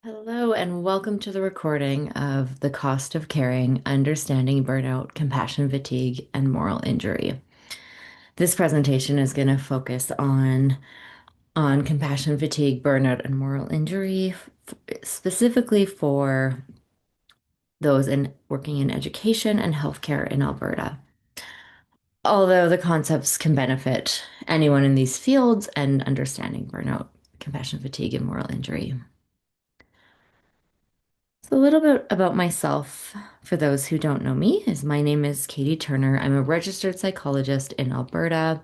Hello, and welcome to the recording of The Cost of Caring, Understanding Burnout, Compassion Fatigue, and Moral Injury. This presentation is going to focus on compassion fatigue, burnout, and moral injury, specifically for those in working in education and healthcare in Alberta. Although the concepts can benefit anyone in these fields and understanding burnout, compassion fatigue, and moral injury. So a little bit about myself, for those who don't know me, is my name is Katie Turner. I'm a registered psychologist in Alberta.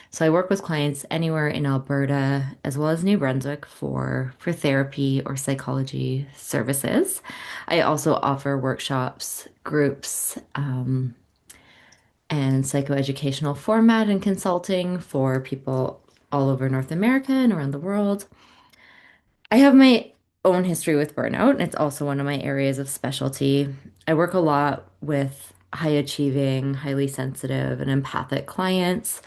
So I work with clients anywhere in Alberta as well as New Brunswick for therapy or psychology services. I also offer workshops, groups, and psychoeducational format and consulting for people all over North America and around the world. I have my own history with burnout, and it's also one of my areas of specialty. I work a lot with high achieving, highly sensitive, and empathic clients.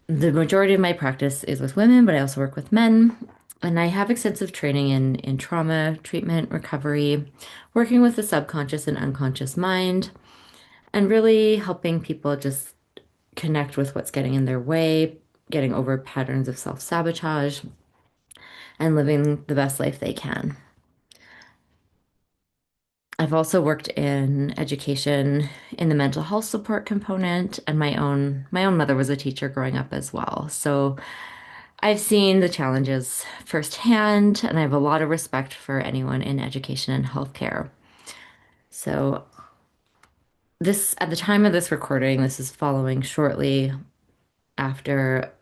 The majority of my practice is with women, but I also work with men. And I have extensive training in trauma, treatment, recovery, working with the subconscious and unconscious mind, and really helping people just connect with what's getting in their way, getting over patterns of self-sabotage, and living the best life they can. I've also worked in education in the mental health support component, and my own mother was a teacher growing up as well. So I've seen the challenges firsthand, and I have a lot of respect for anyone in education and healthcare. So this, at the time of this recording, this is following shortly after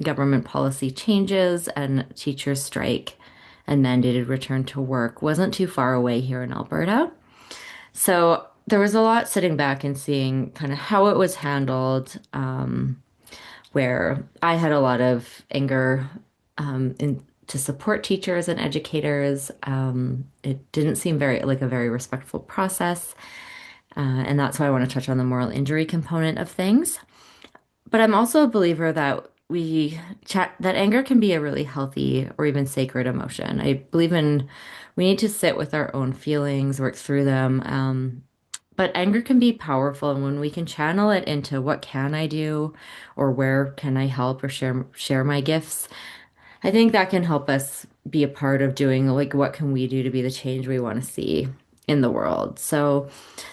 government policy changes and teachers strike and mandated return to work wasn't too far away here in Alberta. So there was a lot sitting back and seeing kind of how it was handled, where I had a lot of anger to support teachers and educators. It didn't seem very like a very respectful process, and that's why I want to touch on the moral injury component of things. But I'm also a believer that that anger can be a really healthy or even sacred emotion. I believe in we need to sit with our own feelings, work through them. But anger can be powerful, and when we can channel it into what can I do, or where can I help or share my gifts, I think that can help us be a part of doing like what can we do to be the change we want to see in the world. So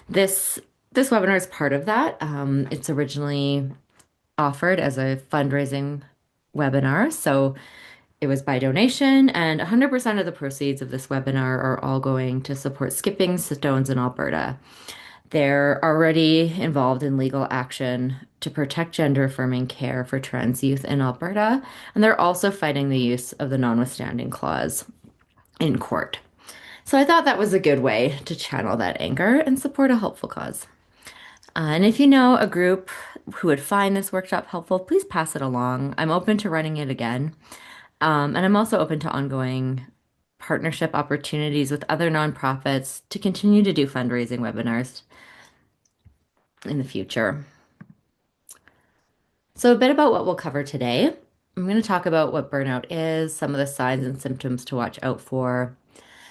this this webinar is part of that. It's originally offered as a fundraising webinar. So it was by donation, and 100% of the proceeds of this webinar are all going to support Skipping Stones in Alberta. They're already involved in legal action to protect gender affirming care for trans youth in Alberta, and they're also fighting the use of the notwithstanding clause in court. So I thought that was a good way to channel that anger and support a helpful cause. And if you know a group who would find this workshop helpful, please pass it along. I'm open to running it again. And I'm also open to ongoing partnership opportunities with other nonprofits to continue to do fundraising webinars in the future. So, a bit about what we'll cover today. I'm going to talk about what burnout is, some of the signs and symptoms to watch out for,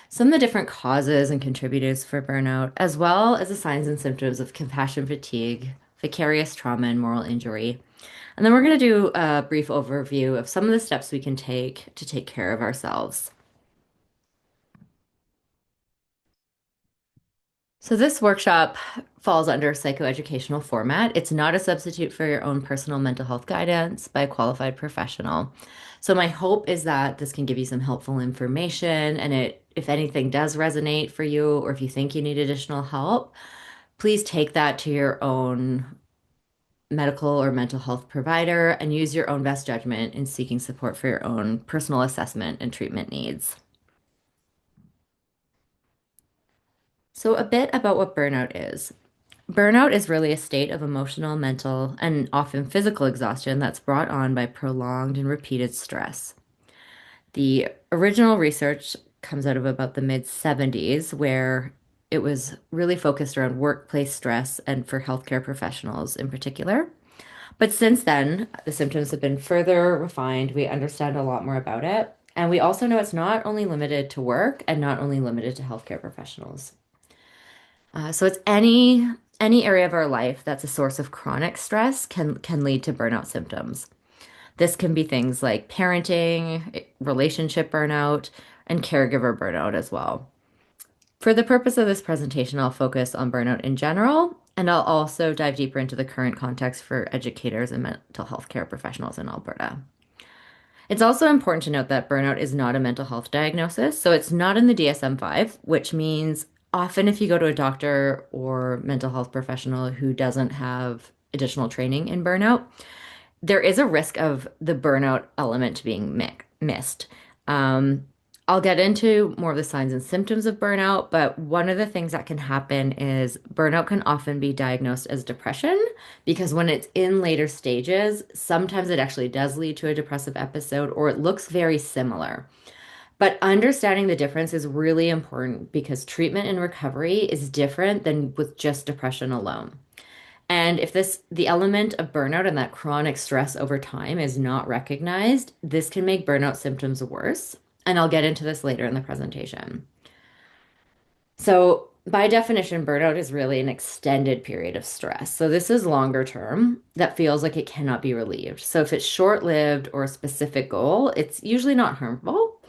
some of the different causes and contributors for burnout, as well as the signs and symptoms of compassion fatigue, vicarious trauma, and moral injury. And then we're going to do a brief overview of some of the steps we can take to take care of ourselves. So this workshop falls under psychoeducational format. It's not a substitute for your own personal mental health guidance by a qualified professional. So my hope is that this can give you some helpful information, and if anything does resonate for you, or if you think you need additional help, please take that to your own medical or mental health provider and use your own best judgment in seeking support for your own personal assessment and treatment needs. So a bit about what burnout is. Burnout is really a state of emotional, mental, and often physical exhaustion that's brought on by prolonged and repeated stress. The original research comes out of about the mid 70s, where it was really focused around workplace stress and for healthcare professionals in particular. But since then, the symptoms have been further refined. We understand a lot more about it. And we also know it's not only limited to work and not only limited to healthcare professionals. So it's any area of our life that's a source of chronic stress can lead to burnout symptoms. This can be things like parenting, relationship burnout, and caregiver burnout as well. For the purpose of this presentation, I'll focus on burnout in general, and I'll also dive deeper into the current context for educators and mental health care professionals in Alberta. It's also important to note that burnout is not a mental health diagnosis, so it's not in the DSM-5, which means often if you go to a doctor or mental health professional who doesn't have additional training in burnout, there is a risk of the burnout element being missed. Um, I'll get into more of the signs and symptoms of burnout, but one of the things that can happen is burnout can often be diagnosed as depression because when it's in later stages, sometimes it actually does lead to a depressive episode or it looks very similar. But understanding the difference is really important because treatment and recovery is different than with just depression alone. And if the element of burnout and that chronic stress over time is not recognized, this can make burnout symptoms worse. And I'll get into this later in the presentation. So, by definition, burnout is really an extended period of stress. So, this is longer term that feels like it cannot be relieved. So, if it's short-lived or a specific goal, it's usually not harmful.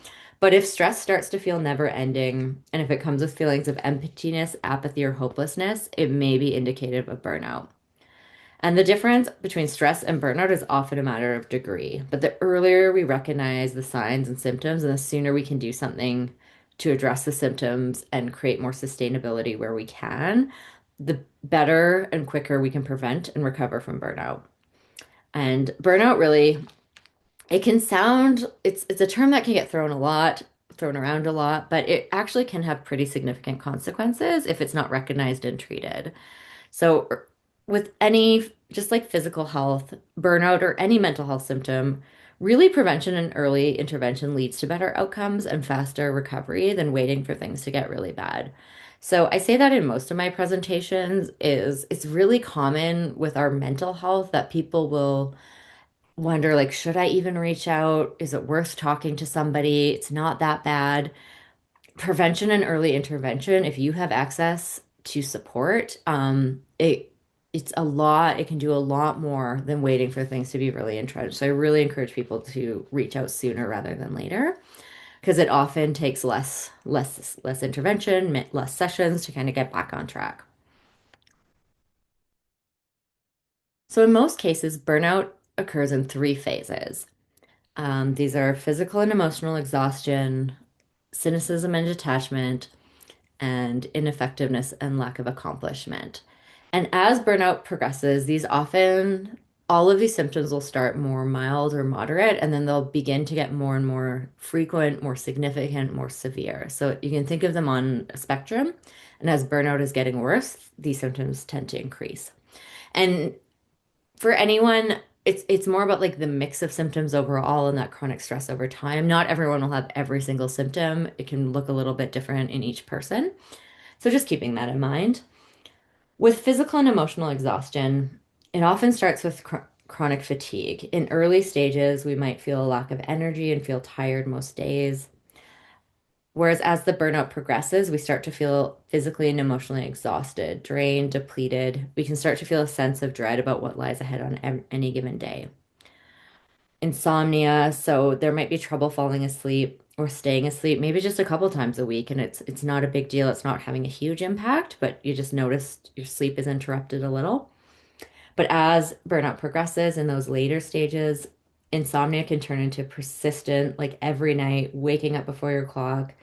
But if stress starts to feel never ending, and if it comes with feelings of emptiness, apathy, or hopelessness, it may be indicative of burnout. And the difference between stress and burnout is often a matter of degree. But the earlier we recognize the signs and symptoms, and the sooner we can do something to address the symptoms and create more sustainability where we can, the better and quicker we can prevent and recover from burnout. And burnout really, it can sound, it's a term that can get thrown around a lot, but it actually can have pretty significant consequences if it's not recognized and treated. So, with any, just like physical health, burnout, or any mental health symptom, really prevention and early intervention leads to better outcomes and faster recovery than waiting for things to get really bad. So I say that in most of my presentations is it's really common with our mental health that people will wonder like, should I even reach out? Is it worth talking to somebody? It's not that bad. Prevention and early intervention, if you have access to support, it's a lot, it can do a lot more than waiting for things to be really entrenched. So I really encourage people to reach out sooner rather than later because it often takes less intervention, less sessions to kind of get back on track. So in most cases, burnout occurs in three phases. These are physical and emotional exhaustion, cynicism and detachment, and ineffectiveness and lack of accomplishment. And as burnout progresses, all of these symptoms will start more mild or moderate, and then they'll begin to get more and more frequent, more significant, more severe. So you can think of them on a spectrum. And as burnout is getting worse, these symptoms tend to increase. And for anyone, it's more about like the mix of symptoms overall and that chronic stress over time. Not everyone will have every single symptom. It can look a little bit different in each person. So just keeping that in mind. With physical and emotional exhaustion, it often starts with chronic fatigue. In early stages, we might feel a lack of energy and feel tired most days. Whereas as the burnout progresses, we start to feel physically and emotionally exhausted, drained, depleted. We can start to feel a sense of dread about what lies ahead on any given day. Insomnia, so there might be trouble falling asleep or staying asleep, maybe just a couple times a week, and it's not a big deal. It's not having a huge impact, but you just notice your sleep is interrupted a little. But as burnout progresses in those later stages, insomnia can turn into persistent, like every night, waking up before your clock,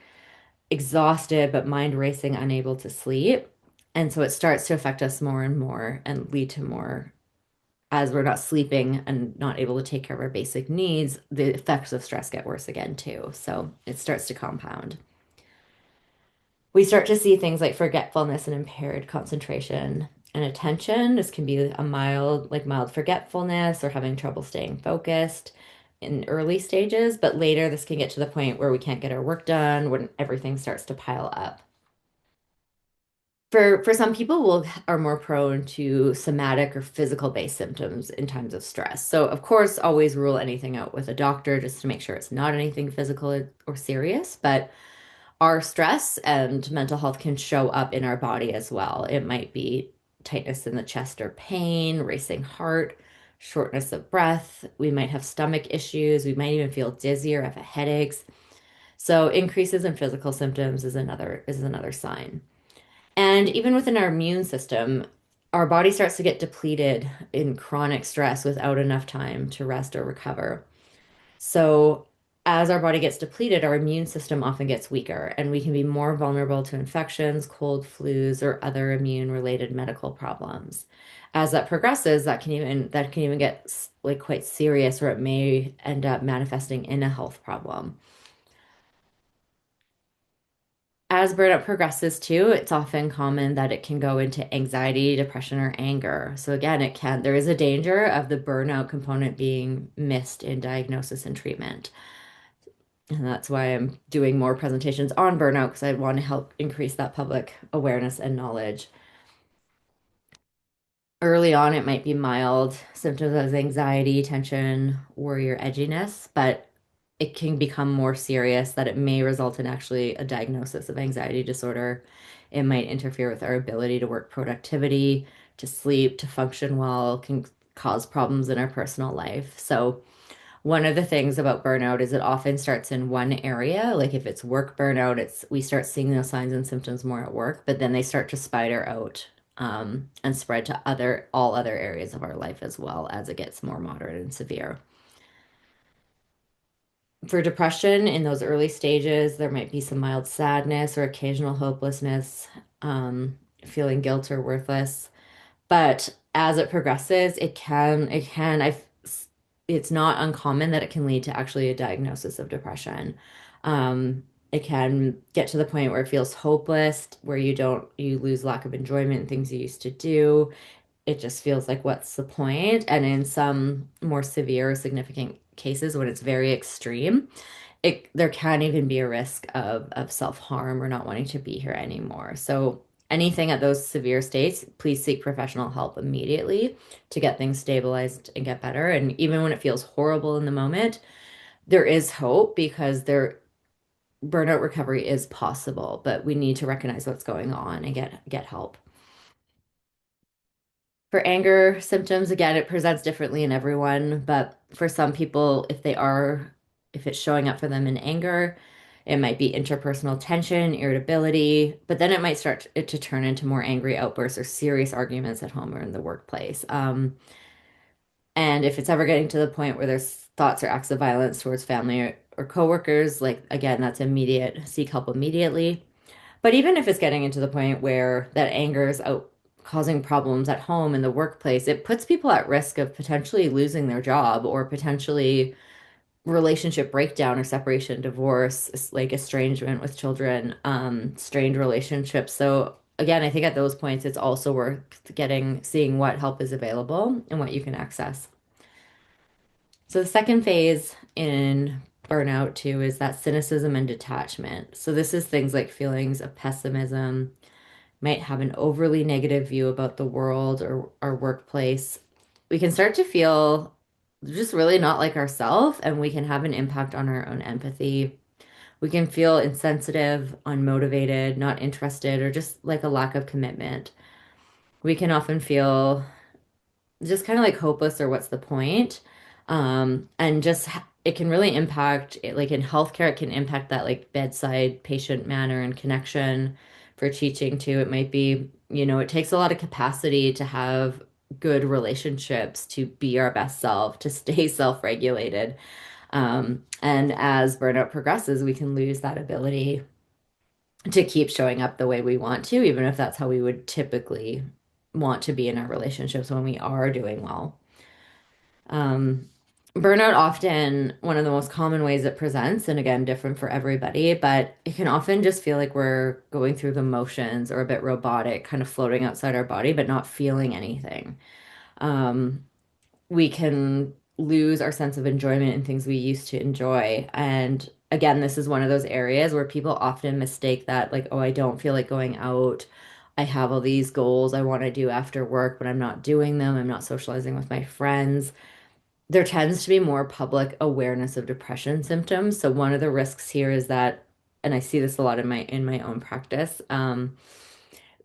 exhausted but mind racing, unable to sleep. And so it starts to affect us more and more and lead to more as we're not sleeping and not able to take care of our basic needs, the effects of stress get worse again too. So it starts to compound. We start to see things like forgetfulness and impaired concentration and attention. This can be a mild forgetfulness or having trouble staying focused in early stages, but later this can get to the point where we can't get our work done when everything starts to pile up. For some people will are more prone to somatic or physical based symptoms in times of stress. So of course, always rule anything out with a doctor just to make sure it's not anything physical or serious. But our stress and mental health can show up in our body as well. It might be tightness in the chest or pain, racing heart, shortness of breath. We might have stomach issues. We might even feel dizzy or have headaches. So increases in physical symptoms is another sign. And even within our immune system, our body starts to get depleted in chronic stress without enough time to rest or recover. So, as our body gets depleted, our immune system often gets weaker, and we can be more vulnerable to infections, cold, flus, or other immune-related medical problems. As that progresses, that can even get like quite serious, or it may end up manifesting in a health problem. As burnout progresses too, it's often common that it can go into anxiety, depression, or anger. So again, there is a danger of the burnout component being missed in diagnosis and treatment. And that's why I'm doing more presentations on burnout because I want to help increase that public awareness and knowledge. Early on, it might be mild symptoms of anxiety, tension, worry, or edginess, but it can become more serious that it may result in actually a diagnosis of anxiety disorder. It might interfere with our ability to work productivity, to sleep, to function well, can cause problems in our personal life. So, one of the things about burnout is it often starts in one area. Like if it's work burnout, it's we start seeing those signs and symptoms more at work, but then they start to spider out and spread to all other areas of our life as well as it gets more moderate and severe. For depression, in those early stages, there might be some mild sadness or occasional hopelessness, feeling guilt or worthless. But as it progresses, it's not uncommon that it can lead to actually a diagnosis of depression. It can get to the point where it feels hopeless, where you lose lack of enjoyment in things you used to do. It just feels like, what's the point? And in some more severe, significant cases, when it's very extreme, there can even be a risk of self-harm or not wanting to be here anymore. So anything at those severe states, please seek professional help immediately to get things stabilized and get better. And even when it feels horrible in the moment, there is hope because burnout recovery is possible, but we need to recognize what's going on and get help. For anger symptoms, again, it presents differently in everyone, but for some people, if it's showing up for them in anger, it might be interpersonal tension, irritability, but then it might start it to turn into more angry outbursts or serious arguments at home or in the workplace. And if it's ever getting to the point where there's thoughts or acts of violence towards family or coworkers, like again, that's immediate, seek help immediately. But even if it's getting into the point where that anger is out causing problems at home in the workplace, it puts people at risk of potentially losing their job or potentially relationship breakdown or separation, divorce, like estrangement with children, strained relationships. So again, I think at those points, it's also worth seeing what help is available and what you can access. So the second phase in burnout too is that cynicism and detachment. So this is things like feelings of pessimism, might have an overly negative view about the world or our workplace. We can start to feel just really not like ourselves, and we can have an impact on our own empathy. We can feel insensitive, unmotivated, not interested, or just like a lack of commitment. We can often feel just kind of like hopeless or what's the point? And just it can really impact it, like in healthcare, it can impact that like bedside patient manner and connection. For teaching too, it might be, it takes a lot of capacity to have good relationships, to be our best self, to stay self-regulated. And as burnout progresses, we can lose that ability to keep showing up the way we want to, even if that's how we would typically want to be in our relationships when we are doing well. Um, Burnout often one of the most common ways it presents, and again, different for everybody, but it can often just feel like we're going through the motions or a bit robotic, kind of floating outside our body, but not feeling anything. Um, we can lose our sense of enjoyment in things we used to enjoy. And again, this is one of those areas where people often mistake that, like, oh, I don't feel like going out. I have all these goals I want to do after work, but I'm not doing them. I'm not socializing with my friends. There tends to be more public awareness of depression symptoms. So one of the risks here is that, and I see this a lot in my own practice,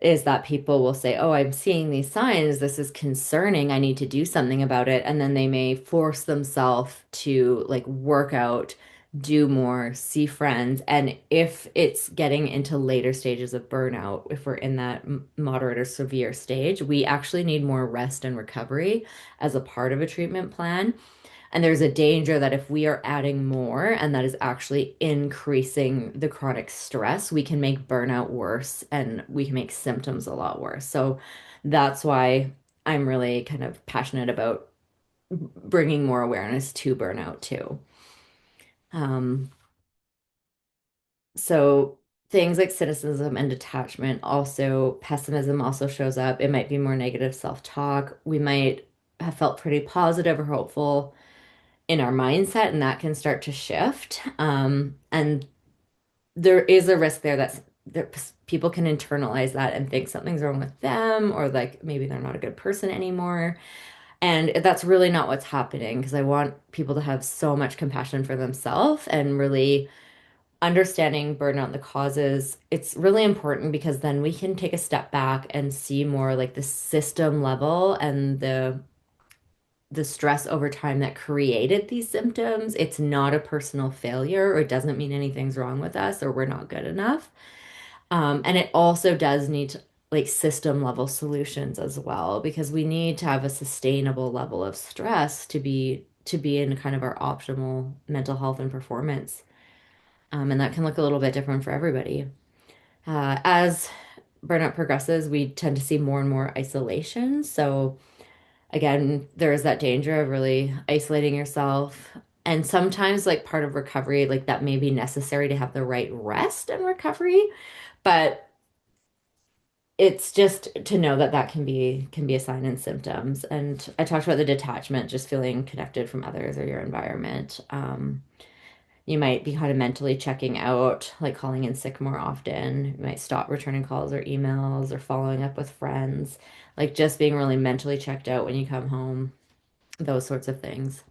is that people will say, "Oh, I'm seeing these signs. This is concerning. I need to do something about it." And then they may force themselves to like work out, do more, see friends. And if it's getting into later stages of burnout, if we're in that moderate or severe stage, we actually need more rest and recovery as a part of a treatment plan. And there's a danger that if we are adding more and that is actually increasing the chronic stress, we can make burnout worse and we can make symptoms a lot worse. So that's why I'm really kind of passionate about bringing more awareness to burnout too. Um, so things like cynicism and detachment, also pessimism also shows up. It might be more negative self-talk. We might have felt pretty positive or hopeful in our mindset, and that can start to shift. And there is a risk there that people can internalize that and think something's wrong with them, or like maybe they're not a good person anymore. And that's really not what's happening because I want people to have so much compassion for themselves and really understanding burnout and the causes. It's really important because then we can take a step back and see more like the system level and the stress over time that created these symptoms. It's not a personal failure, or it doesn't mean anything's wrong with us or we're not good enough. And it also does need to, like system level solutions as well, because we need to have a sustainable level of stress to be in kind of our optimal mental health and performance. And that can look a little bit different for everybody. As burnout progresses, we tend to see more and more isolation. So again, there is that danger of really isolating yourself. And sometimes, like part of recovery, like that may be necessary to have the right rest and recovery, but it's just to know that that can be a sign and symptoms. And I talked about the detachment, just feeling connected from others or your environment. You might be kind of mentally checking out, like calling in sick more often. You might stop returning calls or emails or following up with friends, like just being really mentally checked out when you come home, those sorts of things.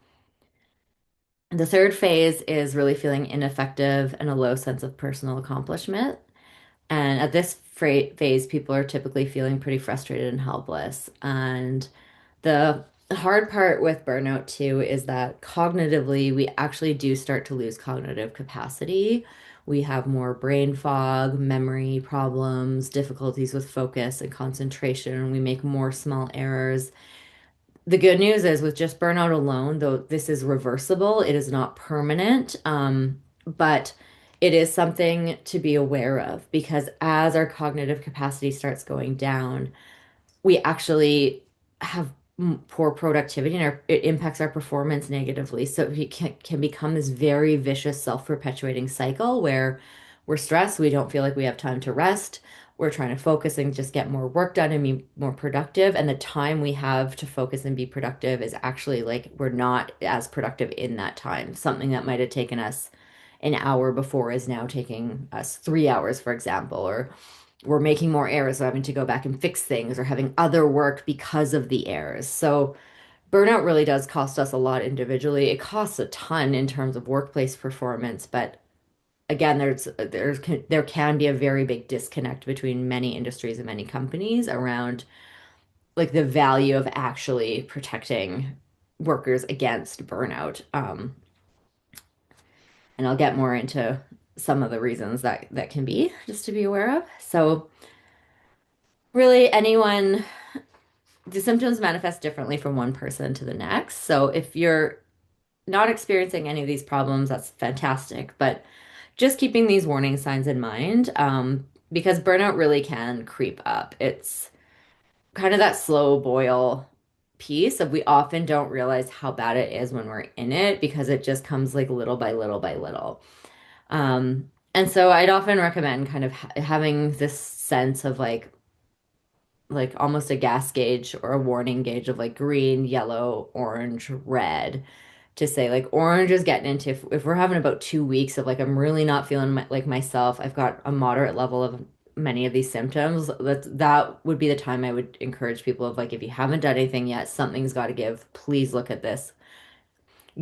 The third phase is really feeling ineffective and a low sense of personal accomplishment. And at this phase, people are typically feeling pretty frustrated and helpless. And the hard part with burnout, too, is that cognitively, we actually do start to lose cognitive capacity. We have more brain fog, memory problems, difficulties with focus and concentration. We make more small errors. The good news is with just burnout alone, though this is reversible, it is not permanent, but it is something to be aware of because as our cognitive capacity starts going down, we actually have poor productivity and it impacts our performance negatively. So it can become this very vicious self-perpetuating cycle where we're stressed, we don't feel like we have time to rest. We're trying to focus and just get more work done and be more productive. And the time we have to focus and be productive is actually like we're not as productive in that time. Something that might have taken us an hour before is now taking us 3 hours, for example, or we're making more errors, so having to go back and fix things or having other work because of the errors. So burnout really does cost us a lot individually. It costs a ton in terms of workplace performance, but again, there can be a very big disconnect between many industries and many companies around like the value of actually protecting workers against burnout. And I'll get more into some of the reasons that can be just to be aware of. So really anyone the symptoms manifest differently from one person to the next. So if you're not experiencing any of these problems, that's fantastic. But just keeping these warning signs in mind, because burnout really can creep up. It's kind of that slow boil piece of we often don't realize how bad it is when we're in it because it just comes like little by little by little. And so I'd often recommend kind of having this sense of like almost a gas gauge or a warning gauge of like green, yellow, orange, red to say like orange is getting into if we're having about 2 weeks of like I'm really not feeling like myself. I've got a moderate level of many of these symptoms, that would be the time I would encourage people of like, if you haven't done anything yet, something's got to give. Please look at this,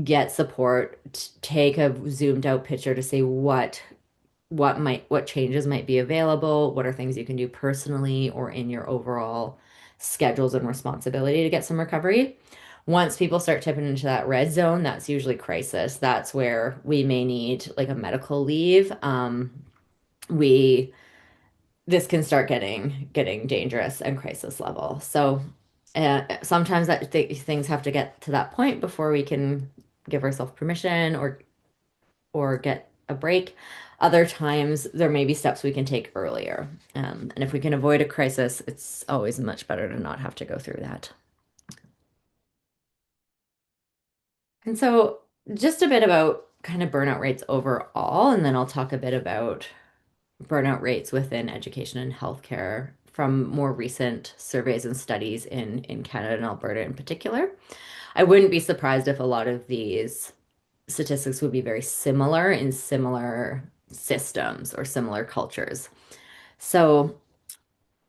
get support, take a zoomed out picture to see what changes might be available, what are things you can do personally or in your overall schedules and responsibility to get some recovery. Once people start tipping into that red zone, that's usually crisis. That's where we may need like a medical leave. We This can start getting dangerous and crisis level. So sometimes things have to get to that point before we can give ourselves permission or get a break. Other times, there may be steps we can take earlier. And if we can avoid a crisis, it's always much better to not have to go through that. And so, just a bit about kind of burnout rates overall, and then I'll talk a bit about burnout rates within education and healthcare from more recent surveys and studies in Canada and Alberta in particular. I wouldn't be surprised if a lot of these statistics would be very similar in similar systems or similar cultures. So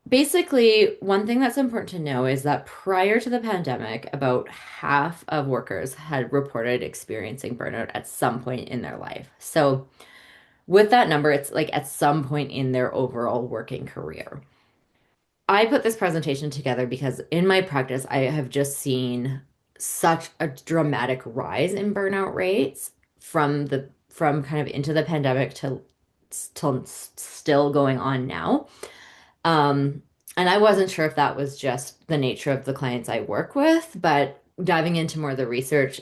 basically, one thing that's important to know is that prior to the pandemic, about half of workers had reported experiencing burnout at some point in their life. So with that number, it's like at some point in their overall working career. I put this presentation together because in my practice, I have just seen such a dramatic rise in burnout rates from kind of into the pandemic to still going on now. Um, and I wasn't sure if that was just the nature of the clients I work with, but diving into more of the research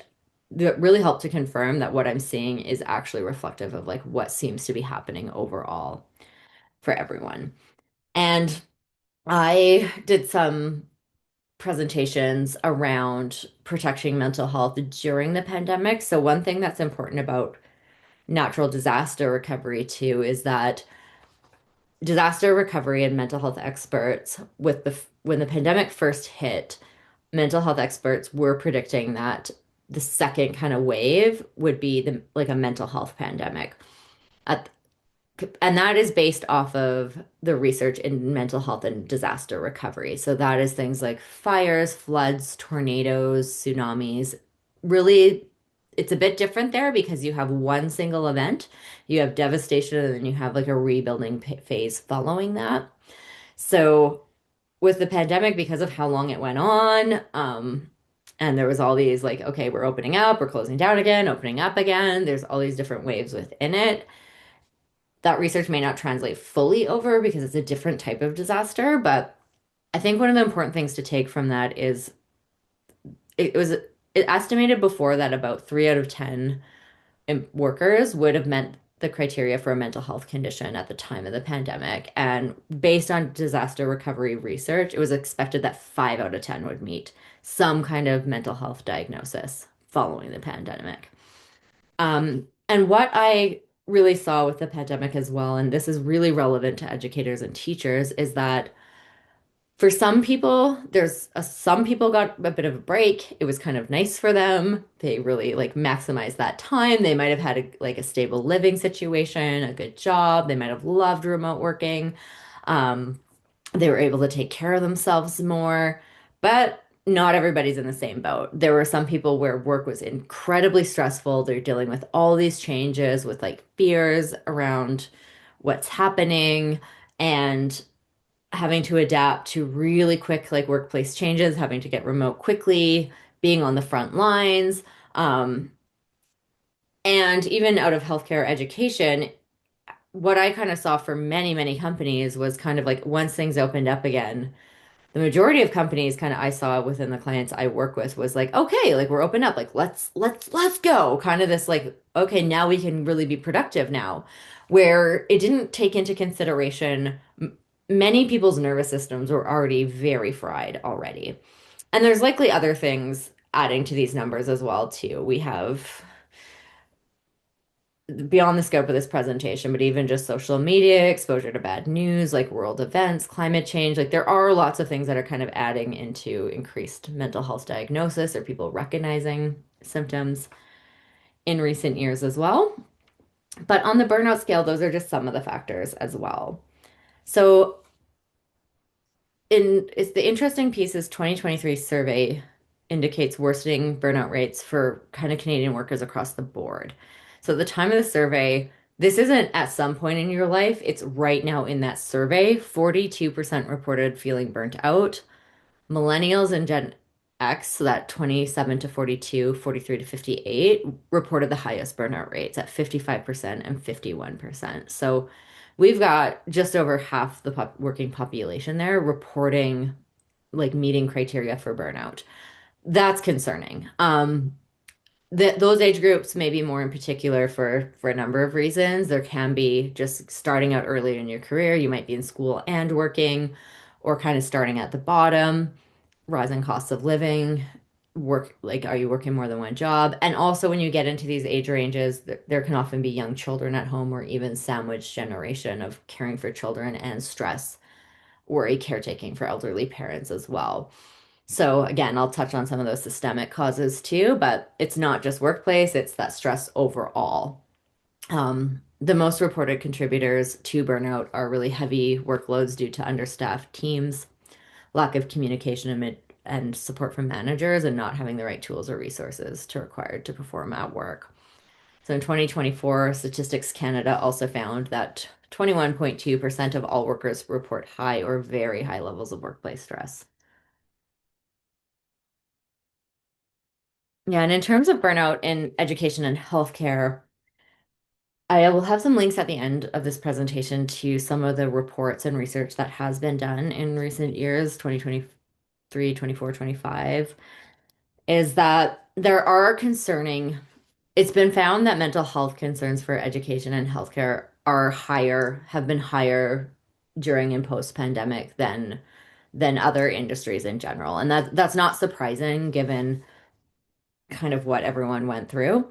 that really helped to confirm that what I'm seeing is actually reflective of like what seems to be happening overall for everyone. And I did some presentations around protecting mental health during the pandemic. So one thing that's important about natural disaster recovery too is that disaster recovery and mental health experts with the when the pandemic first hit, mental health experts were predicting that the second kind of wave would be like a mental health pandemic. At And that is based off of the research in mental health and disaster recovery. So that is things like fires, floods, tornadoes, tsunamis. Really, it's a bit different there because you have one single event, you have devastation, and then you have like a rebuilding phase following that. So with the pandemic, because of how long it went on, and there was all these like, okay, we're opening up, we're closing down again, opening up again. There's all these different waves within it that research may not translate fully over because it's a different type of disaster. But I think one of the important things to take from that is it estimated before that about 3 out of 10 workers would have met the criteria for a mental health condition at the time of the pandemic. And based on disaster recovery research, it was expected that 5 out of 10 would meet some kind of mental health diagnosis following the pandemic. And what I really saw with the pandemic as well, and this is really relevant to educators and teachers, is that for some people, some people got a bit of a break. It was kind of nice for them. They really like maximized that time. They might have had a stable living situation, a good job. They might have loved remote working. Um, they were able to take care of themselves more, but not everybody's in the same boat. There were some people where work was incredibly stressful. They're dealing with all these changes with like fears around what's happening and having to adapt to really quick like workplace changes, having to get remote quickly, being on the front lines. Um, and even out of healthcare education, what I kind of saw for many, many companies was kind of like once things opened up again, the majority of companies kind of I saw within the clients I work with was like, okay, like we're open up, like let's go. Kind of this like, okay, now we can really be productive now, where it didn't take into consideration many people's nervous systems were already very fried already. And there's likely other things adding to these numbers as well too. We have beyond the scope of this presentation, but even just social media, exposure to bad news, like world events, climate change, like there are lots of things that are kind of adding into increased mental health diagnosis or people recognizing symptoms in recent years as well. But on the burnout scale, those are just some of the factors as well. So in it's the interesting piece is 2023 survey indicates worsening burnout rates for kind of Canadian workers across the board. So at the time of the survey, this isn't at some point in your life, it's right now in that survey. 42% reported feeling burnt out. Millennials and Gen X, so that 27 to 42, 43 to 58, reported the highest burnout rates at 55% and 51%. So we've got just over half the working population there reporting like meeting criteria for burnout. That's concerning. Those age groups may be more in particular for a number of reasons. There can be just starting out earlier in your career. You might be in school and working, or kind of starting at the bottom, rising costs of living, work, like are you working more than one job? And also when you get into these age ranges, there can often be young children at home or even sandwich generation of caring for children and stress, worry, caretaking for elderly parents as well. So again, I'll touch on some of those systemic causes too, but it's not just workplace, it's that stress overall. The most reported contributors to burnout are really heavy workloads due to understaffed teams, lack of communication and support from managers, and not having the right tools or resources to required to perform at work. So in 2024, Statistics Canada also found that 21.2% of all workers report high or very high levels of workplace stress. Yeah, and in terms of burnout in education and healthcare, I will have some links at the end of this presentation to some of the reports and research that has been done in recent years, 2023, 24, 25. Is that there are concerning, it's been found that mental health concerns for education and healthcare are higher, have been higher during and post-pandemic than other industries in general. And that's not surprising given kind of what everyone went through.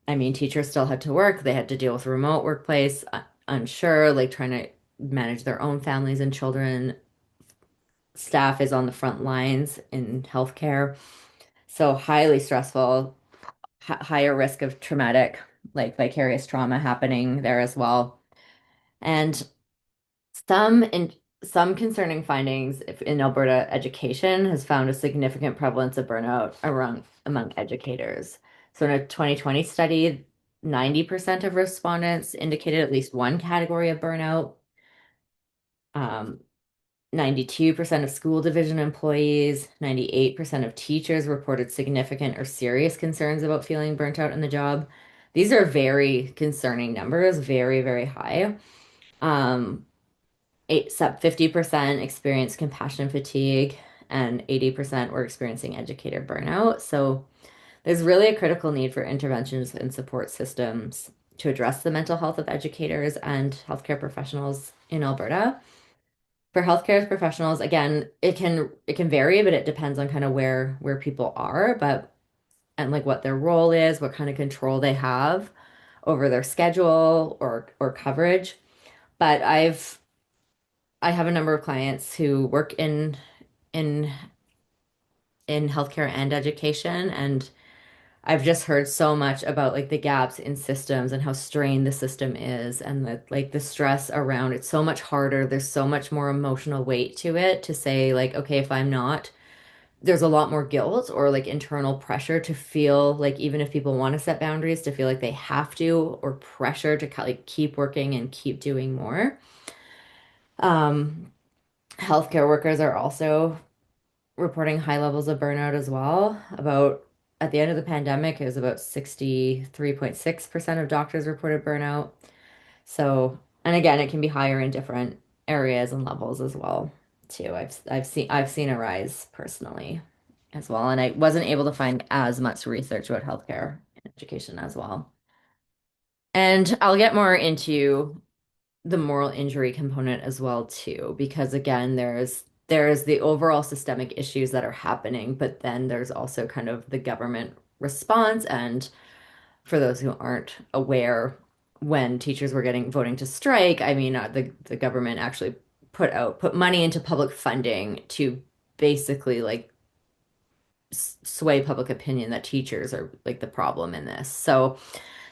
I mean, teachers still had to work, they had to deal with remote workplace, unsure, like trying to manage their own families and children. Staff is on the front lines in healthcare. So highly stressful, higher risk of traumatic, like vicarious trauma happening there as well. And some in some concerning findings in Alberta education has found a significant prevalence of burnout among educators. So in a 2020 study, 90% of respondents indicated at least one category of burnout. Um, 92% of school division employees, 98% of teachers reported significant or serious concerns about feeling burnt out in the job. These are very concerning numbers, very, very high. Um, 50% experienced compassion fatigue, and 80% were experiencing educator burnout. So there's really a critical need for interventions and support systems to address the mental health of educators and healthcare professionals in Alberta. For healthcare professionals, again, it can vary, but it depends on kind of where people are, but and like what their role is, what kind of control they have over their schedule or coverage. But I have a number of clients who work in in healthcare and education, and I've just heard so much about like the gaps in systems and how strained the system is and the stress around it's so much harder. There's so much more emotional weight to it to say like, okay, if I'm not, there's a lot more guilt or like internal pressure to feel like even if people want to set boundaries, to feel like they have to, or pressure to like keep working and keep doing more. Um, Healthcare workers are also reporting high levels of burnout as well. About at the end of the pandemic, it was about 63.6% of doctors reported burnout. So, and again, it can be higher in different areas and levels as well, too. I've seen a rise personally as well, and I wasn't able to find as much research about healthcare and education as well. And I'll get more into the moral injury component as well too, because again, there's the overall systemic issues that are happening, but then there's also kind of the government response. And for those who aren't aware, when teachers were getting voting to strike, I mean, the government actually put money into public funding to basically like sway public opinion that teachers are like the problem in this. So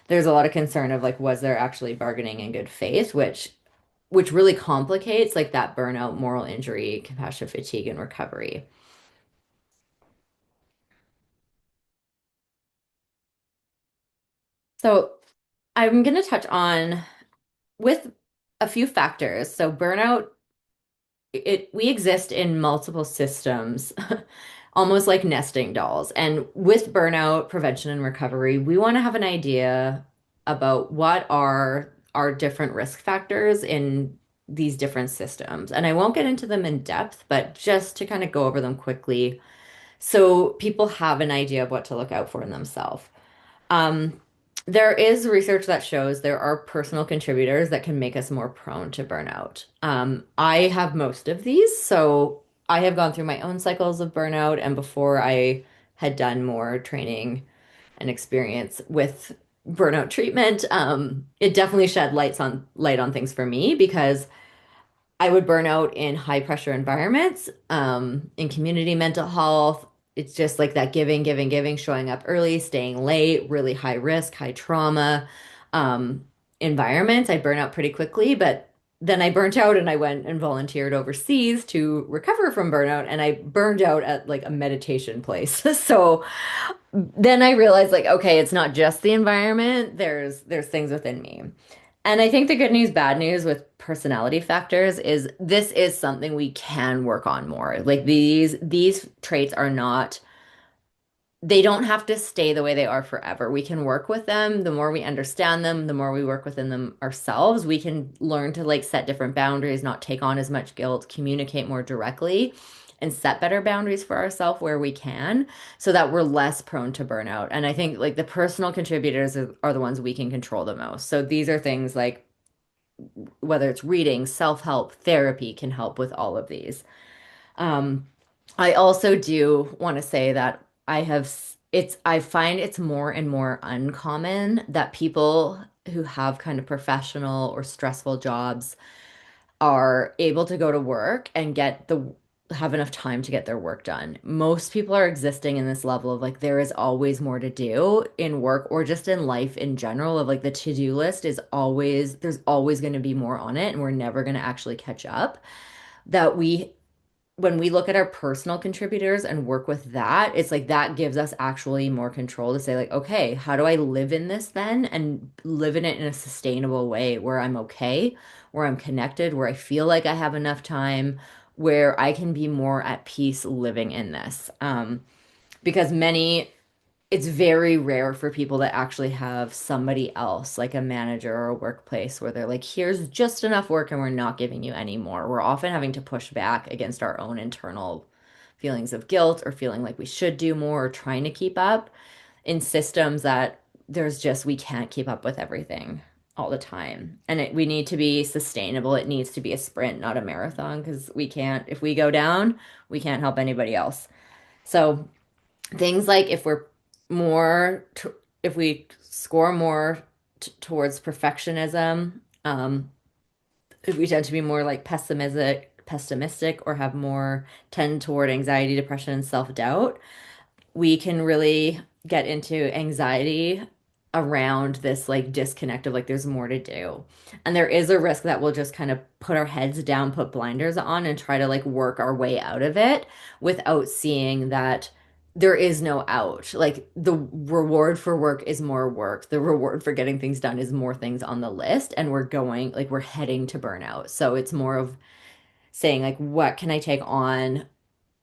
there's a lot of concern of like, was there actually bargaining in good faith, which which really complicates like that burnout, moral injury, compassion fatigue, and recovery. So I'm going to touch on with a few factors. So burnout, it we exist in multiple systems, almost like nesting dolls. And with burnout prevention and recovery, we want to have an idea about what are our different risk factors in these different systems. And I won't get into them in depth, but just to kind of go over them quickly so people have an idea of what to look out for in themselves. Um, there is research that shows there are personal contributors that can make us more prone to burnout. I have most of these, so I have gone through my own cycles of burnout, and before I had done more training and experience with burnout treatment, it definitely shed light on things for me because I would burn out in high pressure environments, in community mental health. It's just like that giving, giving, giving, showing up early, staying late, really high risk, high trauma, um, environments. I burn out pretty quickly, but then I burnt out and I went and volunteered overseas to recover from burnout and I burned out at like a meditation place. So then I realized like, okay, it's not just the environment, there's things within me. And I think the good news, bad news with personality factors is this is something we can work on more. Like these traits are not, they don't have to stay the way they are forever. We can work with them. The more we understand them, the more we work within them ourselves, we can learn to like set different boundaries, not take on as much guilt, communicate more directly, and set better boundaries for ourselves where we can so that we're less prone to burnout. And I think like the personal contributors are the ones we can control the most. So these are things like whether it's reading, self-help, therapy can help with all of these. Um, I also do want to say that I find it's more and more uncommon that people who have kind of professional or stressful jobs are able to go to work and have enough time to get their work done. Most people are existing in this level of like there is always more to do in work or just in life in general of like the to-do list is always there's always going to be more on it and we're never going to actually catch up. That we when we look at our personal contributors and work with that, it's like that gives us actually more control to say, like, okay, how do I live in this then and live in it in a sustainable way where I'm okay, where I'm connected, where I feel like I have enough time, where I can be more at peace living in this. Because it's very rare for people to actually have somebody else, like a manager or a workplace, where they're like, here's just enough work and we're not giving you any more. We're often having to push back against our own internal feelings of guilt or feeling like we should do more or trying to keep up in systems that we can't keep up with everything all the time. And we need to be sustainable. It needs to be a sprint, not a marathon, because if we go down, we can't help anybody else. So, things like if we score more towards perfectionism, if we tend to be more like pessimistic or have more tend toward anxiety, depression, and self-doubt, we can really get into anxiety around this like disconnect of like there's more to do. And there is a risk that we'll just kind of put our heads down, put blinders on, and try to like work our way out of it without seeing that there is no out. Like the reward for work is more work. The reward for getting things done is more things on the list. And we're heading to burnout. So it's more of saying like, what can I take on?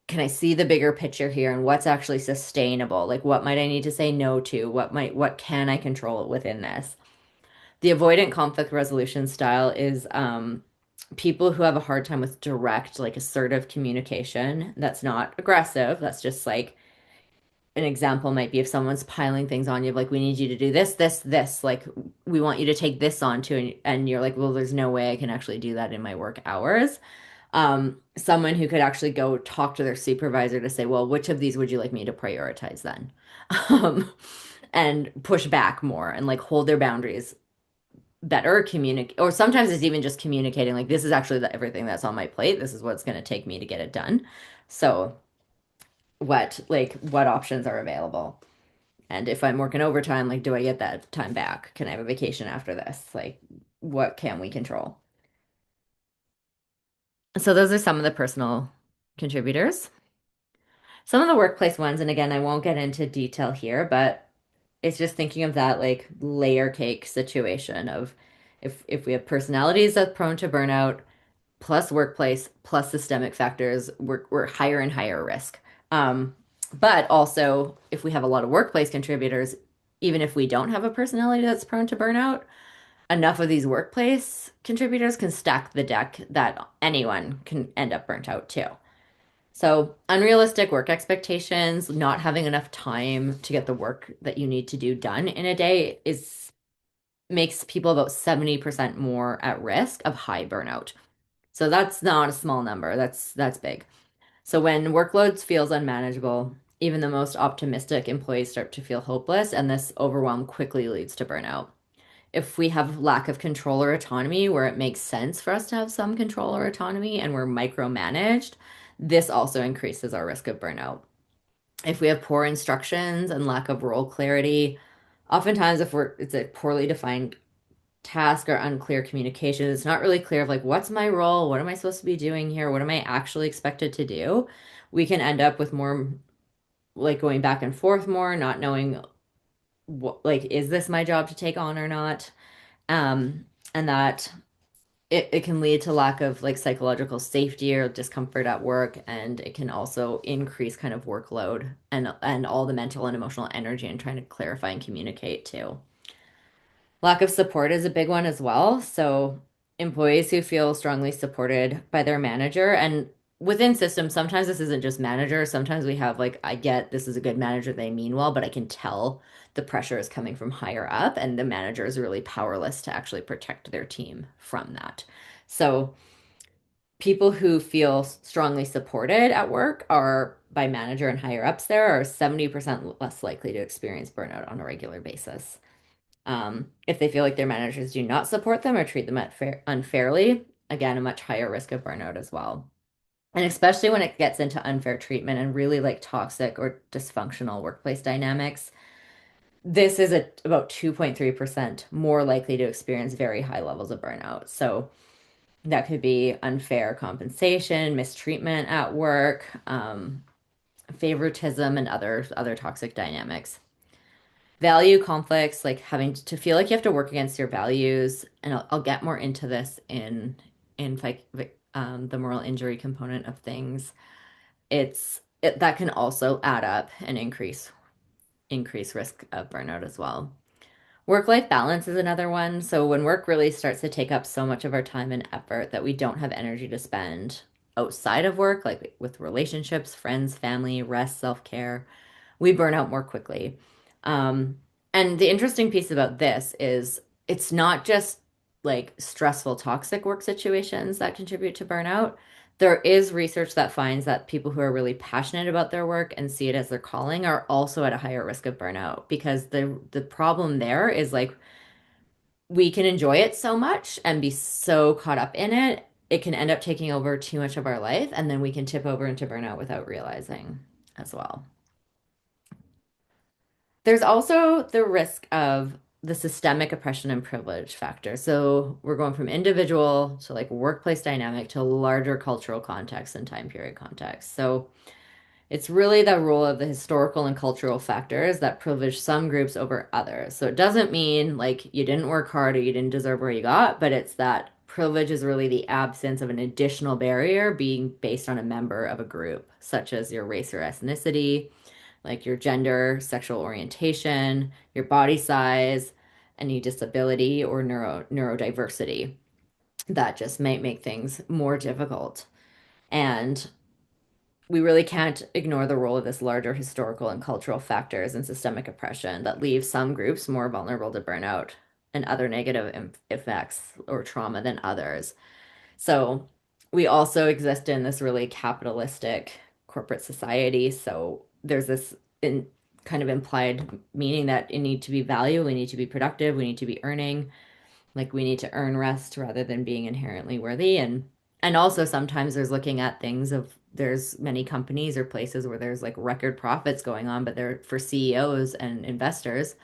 Can I see the bigger picture here and what's actually sustainable? Like what might I need to say no to? What can I control within this? The avoidant conflict resolution style is people who have a hard time with direct, like assertive communication. That's not aggressive. That's just like an example might be if someone's piling things on you, like we need you to do this, this, this. Like we want you to take this on too, and you're like, well, there's no way I can actually do that in my work hours. Someone who could actually go talk to their supervisor to say, well, which of these would you like me to prioritize then? Um, and push back more and like hold their boundaries better, communicate, or sometimes it's even just communicating, like, this is actually everything that's on my plate. This is what's going to take me to get it done. So, what options are available? And if I'm working overtime, like, do I get that time back? Can I have a vacation after this? Like, what can we control? So those are some of the personal contributors. Some of the workplace ones, and again, I won't get into detail here, but it's just thinking of that like layer cake situation of if we have personalities that's prone to burnout, plus workplace, plus systemic factors, we're higher and higher risk. Um, but also, if we have a lot of workplace contributors, even if we don't have a personality that's prone to burnout, enough of these workplace contributors can stack the deck that anyone can end up burnt out too. So, unrealistic work expectations, not having enough time to get the work that you need to do done in a day is makes people about 70% more at risk of high burnout. So that's not a small number. That's big. So when workloads feels unmanageable, even the most optimistic employees start to feel hopeless, and this overwhelm quickly leads to burnout. If we have lack of control or autonomy, where it makes sense for us to have some control or autonomy and we're micromanaged, this also increases our risk of burnout. If we have poor instructions and lack of role clarity, oftentimes if we're it's a poorly defined task or unclear communication, it's not really clear of like what's my role, what am I supposed to be doing here, what am I actually expected to do, we can end up with more like going back and forth more, not knowing what like is this my job to take on or not. And that it can lead to lack of like psychological safety or discomfort at work, and it can also increase kind of workload and all the mental and emotional energy and trying to clarify and communicate too. Lack of support is a big one as well. So, employees who feel strongly supported by their manager and within systems, sometimes this isn't just manager. Sometimes we have like, I get this is a good manager, they mean well, but I can tell the pressure is coming from higher up, and the manager is really powerless to actually protect their team from that. So, people who feel strongly supported at work are by manager and higher ups there are 70% less likely to experience burnout on a regular basis. If they feel like their managers do not support them or treat them unfairly, again, a much higher risk of burnout as well. And especially when it gets into unfair treatment and really like toxic or dysfunctional workplace dynamics, this is about 2.3% more likely to experience very high levels of burnout. So that could be unfair compensation, mistreatment at work, favoritism, and other toxic dynamics. Value conflicts, like having to feel like you have to work against your values, and I'll get more into this in the moral injury component of things. That can also add up and increase risk of burnout as well. Work-life balance is another one. So when work really starts to take up so much of our time and effort that we don't have energy to spend outside of work, like with relationships, friends, family, rest, self-care, we burn out more quickly. Um, and the interesting piece about this is it's not just like stressful, toxic work situations that contribute to burnout. There is research that finds that people who are really passionate about their work and see it as their calling are also at a higher risk of burnout because the problem there is like we can enjoy it so much and be so caught up in it, it can end up taking over too much of our life, and then we can tip over into burnout without realizing as well. There's also the risk of the systemic oppression and privilege factor. So we're going from individual to like workplace dynamic to larger cultural context and time period context. So it's really the role of the historical and cultural factors that privilege some groups over others. So it doesn't mean like you didn't work hard or you didn't deserve where you got, but it's that privilege is really the absence of an additional barrier being based on a member of a group, such as your race or ethnicity, like your gender, sexual orientation, your body size, any disability or neurodiversity. That just might make things more difficult. And we really can't ignore the role of this larger historical and cultural factors and systemic oppression that leave some groups more vulnerable to burnout and other negative effects or trauma than others. So we also exist in this really capitalistic corporate society. So there's this kind of implied meaning that it need to be value, we need to be productive, we need to be earning, like we need to earn rest rather than being inherently worthy. And also sometimes there's looking at things of there's many companies or places where there's like record profits going on, but they're for CEOs and investors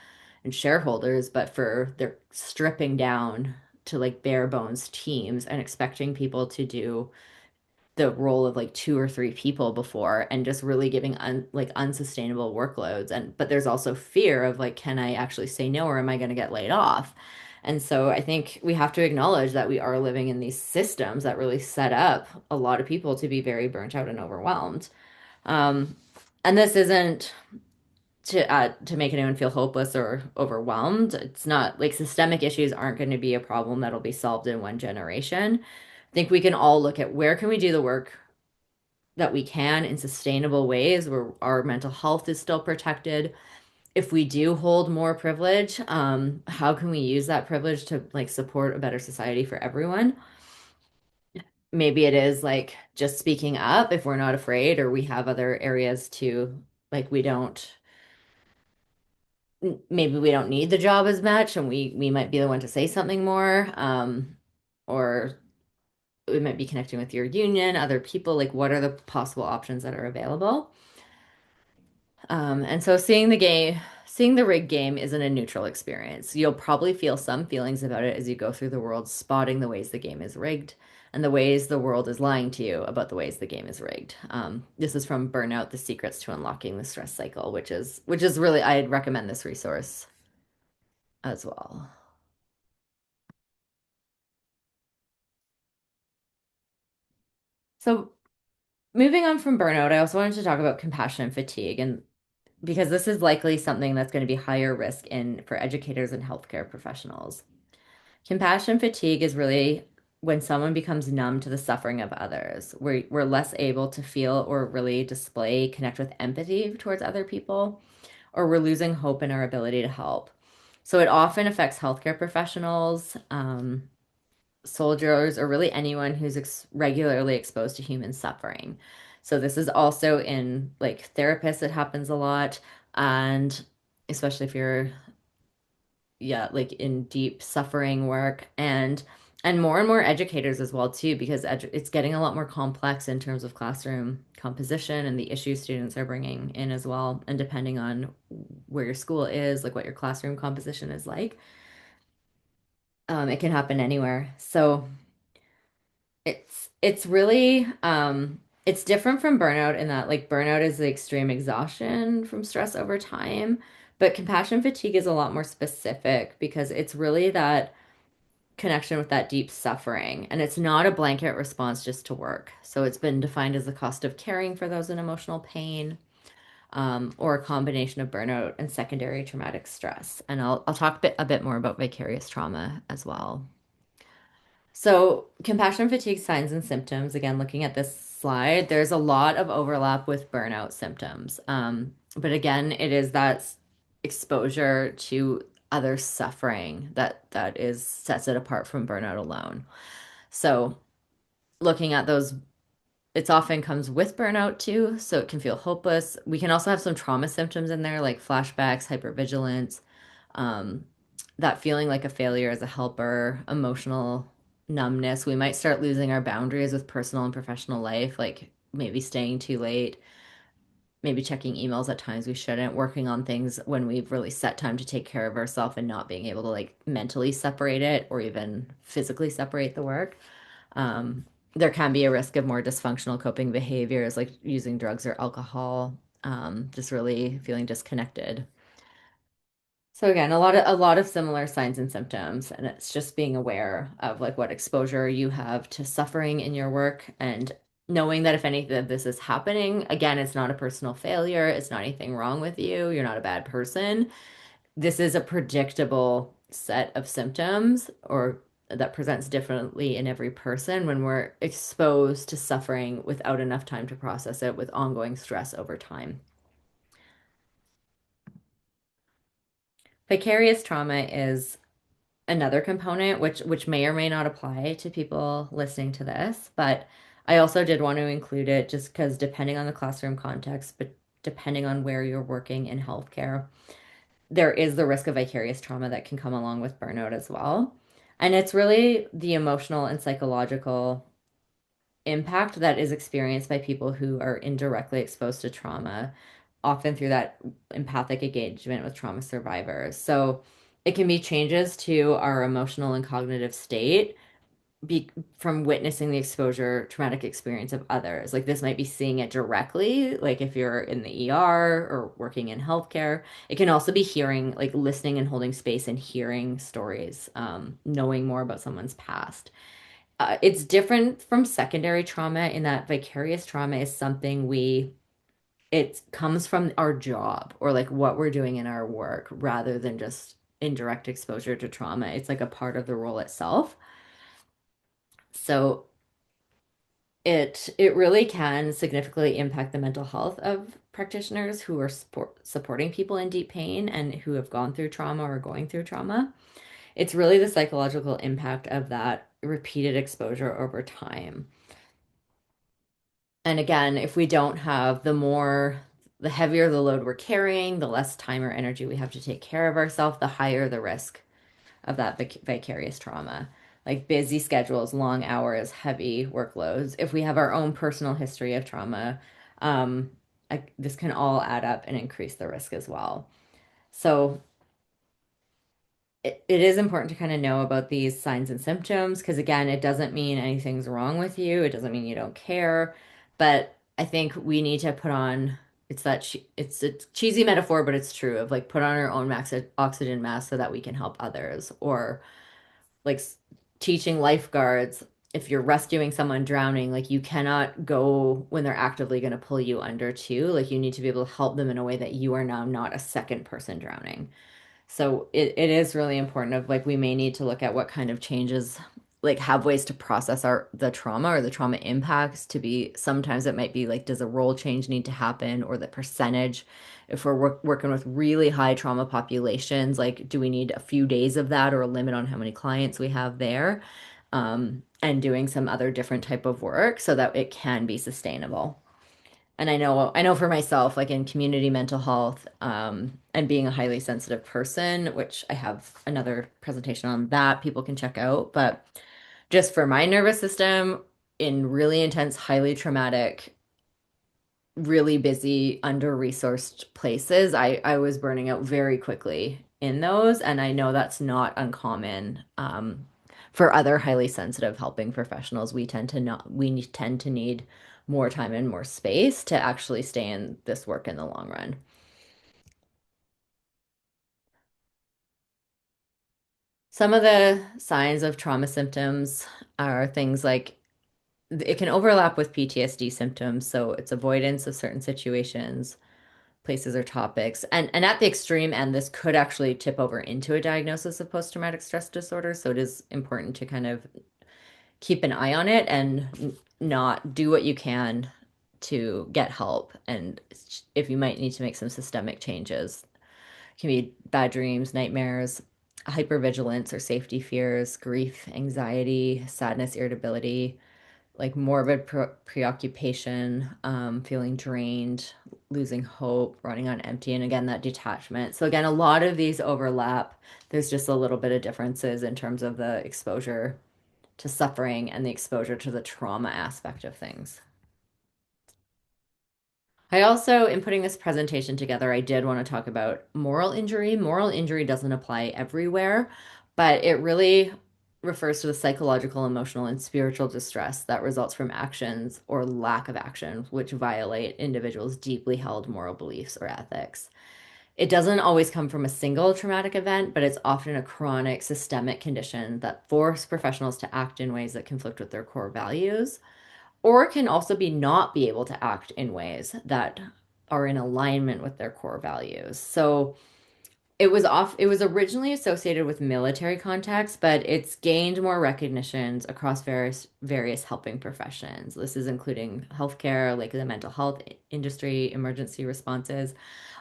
and shareholders, but for they're stripping down to like bare bones teams and expecting people to do the role of like two or three people before and just really giving like unsustainable workloads. And but there's also fear of like, can I actually say no or am I going to get laid off? And so I think we have to acknowledge that we are living in these systems that really set up a lot of people to be very burnt out and overwhelmed. Um, and this isn't to make anyone feel hopeless or overwhelmed. It's not like systemic issues aren't going to be a problem that'll be solved in one generation. I think we can all look at where can we do the work that we can in sustainable ways where our mental health is still protected. If we do hold more privilege, how can we use that privilege to like support a better society for everyone? Maybe it is like just speaking up if we're not afraid, or we have other areas to like we don't maybe we don't need the job as much and we might be the one to say something more, or we might be connecting with your union, other people, like what are the possible options that are available. And so seeing the rig game isn't a neutral experience. You'll probably feel some feelings about it as you go through the world, spotting the ways the game is rigged and the ways the world is lying to you about the ways the game is rigged. This is from Burnout: The Secrets to Unlocking the Stress Cycle, which is really I'd recommend this resource as well. So moving on from burnout, I also wanted to talk about compassion fatigue, and because this is likely something that's going to be higher risk in for educators and healthcare professionals. Compassion fatigue is really when someone becomes numb to the suffering of others. We're less able to feel or really display, connect with empathy towards other people, or we're losing hope in our ability to help. So it often affects healthcare professionals, soldiers, or really anyone who's regularly exposed to human suffering. So this is also in like therapists, it happens a lot, and especially if you're yeah, like in deep suffering work and more educators as well too, because it's getting a lot more complex in terms of classroom composition and the issues students are bringing in as well. And depending on where your school is, like what your classroom composition is like, it can happen anywhere. So it's really it's different from burnout in that like burnout is the extreme exhaustion from stress over time, but compassion fatigue is a lot more specific because it's really that connection with that deep suffering, and it's not a blanket response just to work. So it's been defined as the cost of caring for those in emotional pain, or a combination of burnout and secondary traumatic stress. And I'll talk a bit more about vicarious trauma as well. So, compassion fatigue signs and symptoms, again, looking at this slide, there's a lot of overlap with burnout symptoms. But again, it is that exposure to other suffering that is sets it apart from burnout alone. So, looking at those, it often comes with burnout too, so it can feel hopeless. We can also have some trauma symptoms in there, like flashbacks, hypervigilance, um, that feeling like a failure as a helper, emotional numbness. We might start losing our boundaries with personal and professional life, like maybe staying too late, maybe checking emails at times we shouldn't, working on things when we've really set time to take care of ourselves and not being able to like mentally separate it or even physically separate the work. Um, there can be a risk of more dysfunctional coping behaviors like using drugs or alcohol, just really feeling disconnected. So again, a lot of similar signs and symptoms, and it's just being aware of like what exposure you have to suffering in your work and knowing that if any of this is happening, again, it's not a personal failure, it's not anything wrong with you, you're not a bad person. This is a predictable set of symptoms or that presents differently in every person when we're exposed to suffering without enough time to process it with ongoing stress over time. Vicarious trauma is another component which may or may not apply to people listening to this, but I also did want to include it just because depending on the classroom context, but depending on where you're working in healthcare, there is the risk of vicarious trauma that can come along with burnout as well. And it's really the emotional and psychological impact that is experienced by people who are indirectly exposed to trauma, often through that empathic engagement with trauma survivors. So it can be changes to our emotional and cognitive state be from witnessing the exposure traumatic experience of others. Like this might be seeing it directly, like if you're in the ER or working in healthcare. It can also be hearing, like listening and holding space and hearing stories, knowing more about someone's past. It's different from secondary trauma in that vicarious trauma is something it comes from our job or like what we're doing in our work rather than just indirect exposure to trauma. It's like a part of the role itself. So it really can significantly impact the mental health of practitioners who are supporting people in deep pain and who have gone through trauma or going through trauma. It's really the psychological impact of that repeated exposure over time. And again, if we don't have the heavier the load we're carrying, the less time or energy we have to take care of ourselves, the higher the risk of that vicarious trauma. Like busy schedules, long hours, heavy workloads. If we have our own personal history of trauma, um, this can all add up and increase the risk as well. So it is important to kind of know about these signs and symptoms because, again, it doesn't mean anything's wrong with you. It doesn't mean you don't care. But I think we need to put on it's a cheesy metaphor, but it's true of like put on our own max oxygen mask so that we can help others or like teaching lifeguards if you're rescuing someone drowning, like you cannot go when they're actively going to pull you under too. Like you need to be able to help them in a way that you are now not a second person drowning. So it is really important of like we may need to look at what kind of changes like have ways to process our the trauma or the trauma impacts to be sometimes it might be like does a role change need to happen or the percentage if we're working with really high trauma populations like do we need a few days of that or a limit on how many clients we have there and doing some other different type of work so that it can be sustainable. And I know for myself, like in community mental health, and being a highly sensitive person, which I have another presentation on that people can check out. But just for my nervous system, in really intense, highly traumatic, really busy, under-resourced places, I was burning out very quickly in those. And I know that's not uncommon. For other highly sensitive helping professionals, we tend to need more time and more space to actually stay in this work in the long run. Some of the signs of trauma symptoms are things like it can overlap with PTSD symptoms, so it's avoidance of certain situations, places or topics. And at the extreme end, this could actually tip over into a diagnosis of post-traumatic stress disorder. So it is important to kind of keep an eye on it and not do what you can to get help. And if you might need to make some systemic changes, it can be bad dreams, nightmares, hypervigilance or safety fears, grief, anxiety, sadness, irritability, like morbid preoccupation, feeling drained, losing hope, running on empty, and again, that detachment. So, again, a lot of these overlap. There's just a little bit of differences in terms of the exposure to suffering and the exposure to the trauma aspect of things. I also, in putting this presentation together, I did want to talk about moral injury. Moral injury doesn't apply everywhere, but it really refers to the psychological, emotional, and spiritual distress that results from actions or lack of action, which violate individuals' deeply held moral beliefs or ethics. It doesn't always come from a single traumatic event, but it's often a chronic systemic condition that force professionals to act in ways that conflict with their core values or can also be not be able to act in ways that are in alignment with their core values. So it was originally associated with military contexts, but it's gained more recognitions across various helping professions. This is including healthcare, like the mental health industry, emergency responses.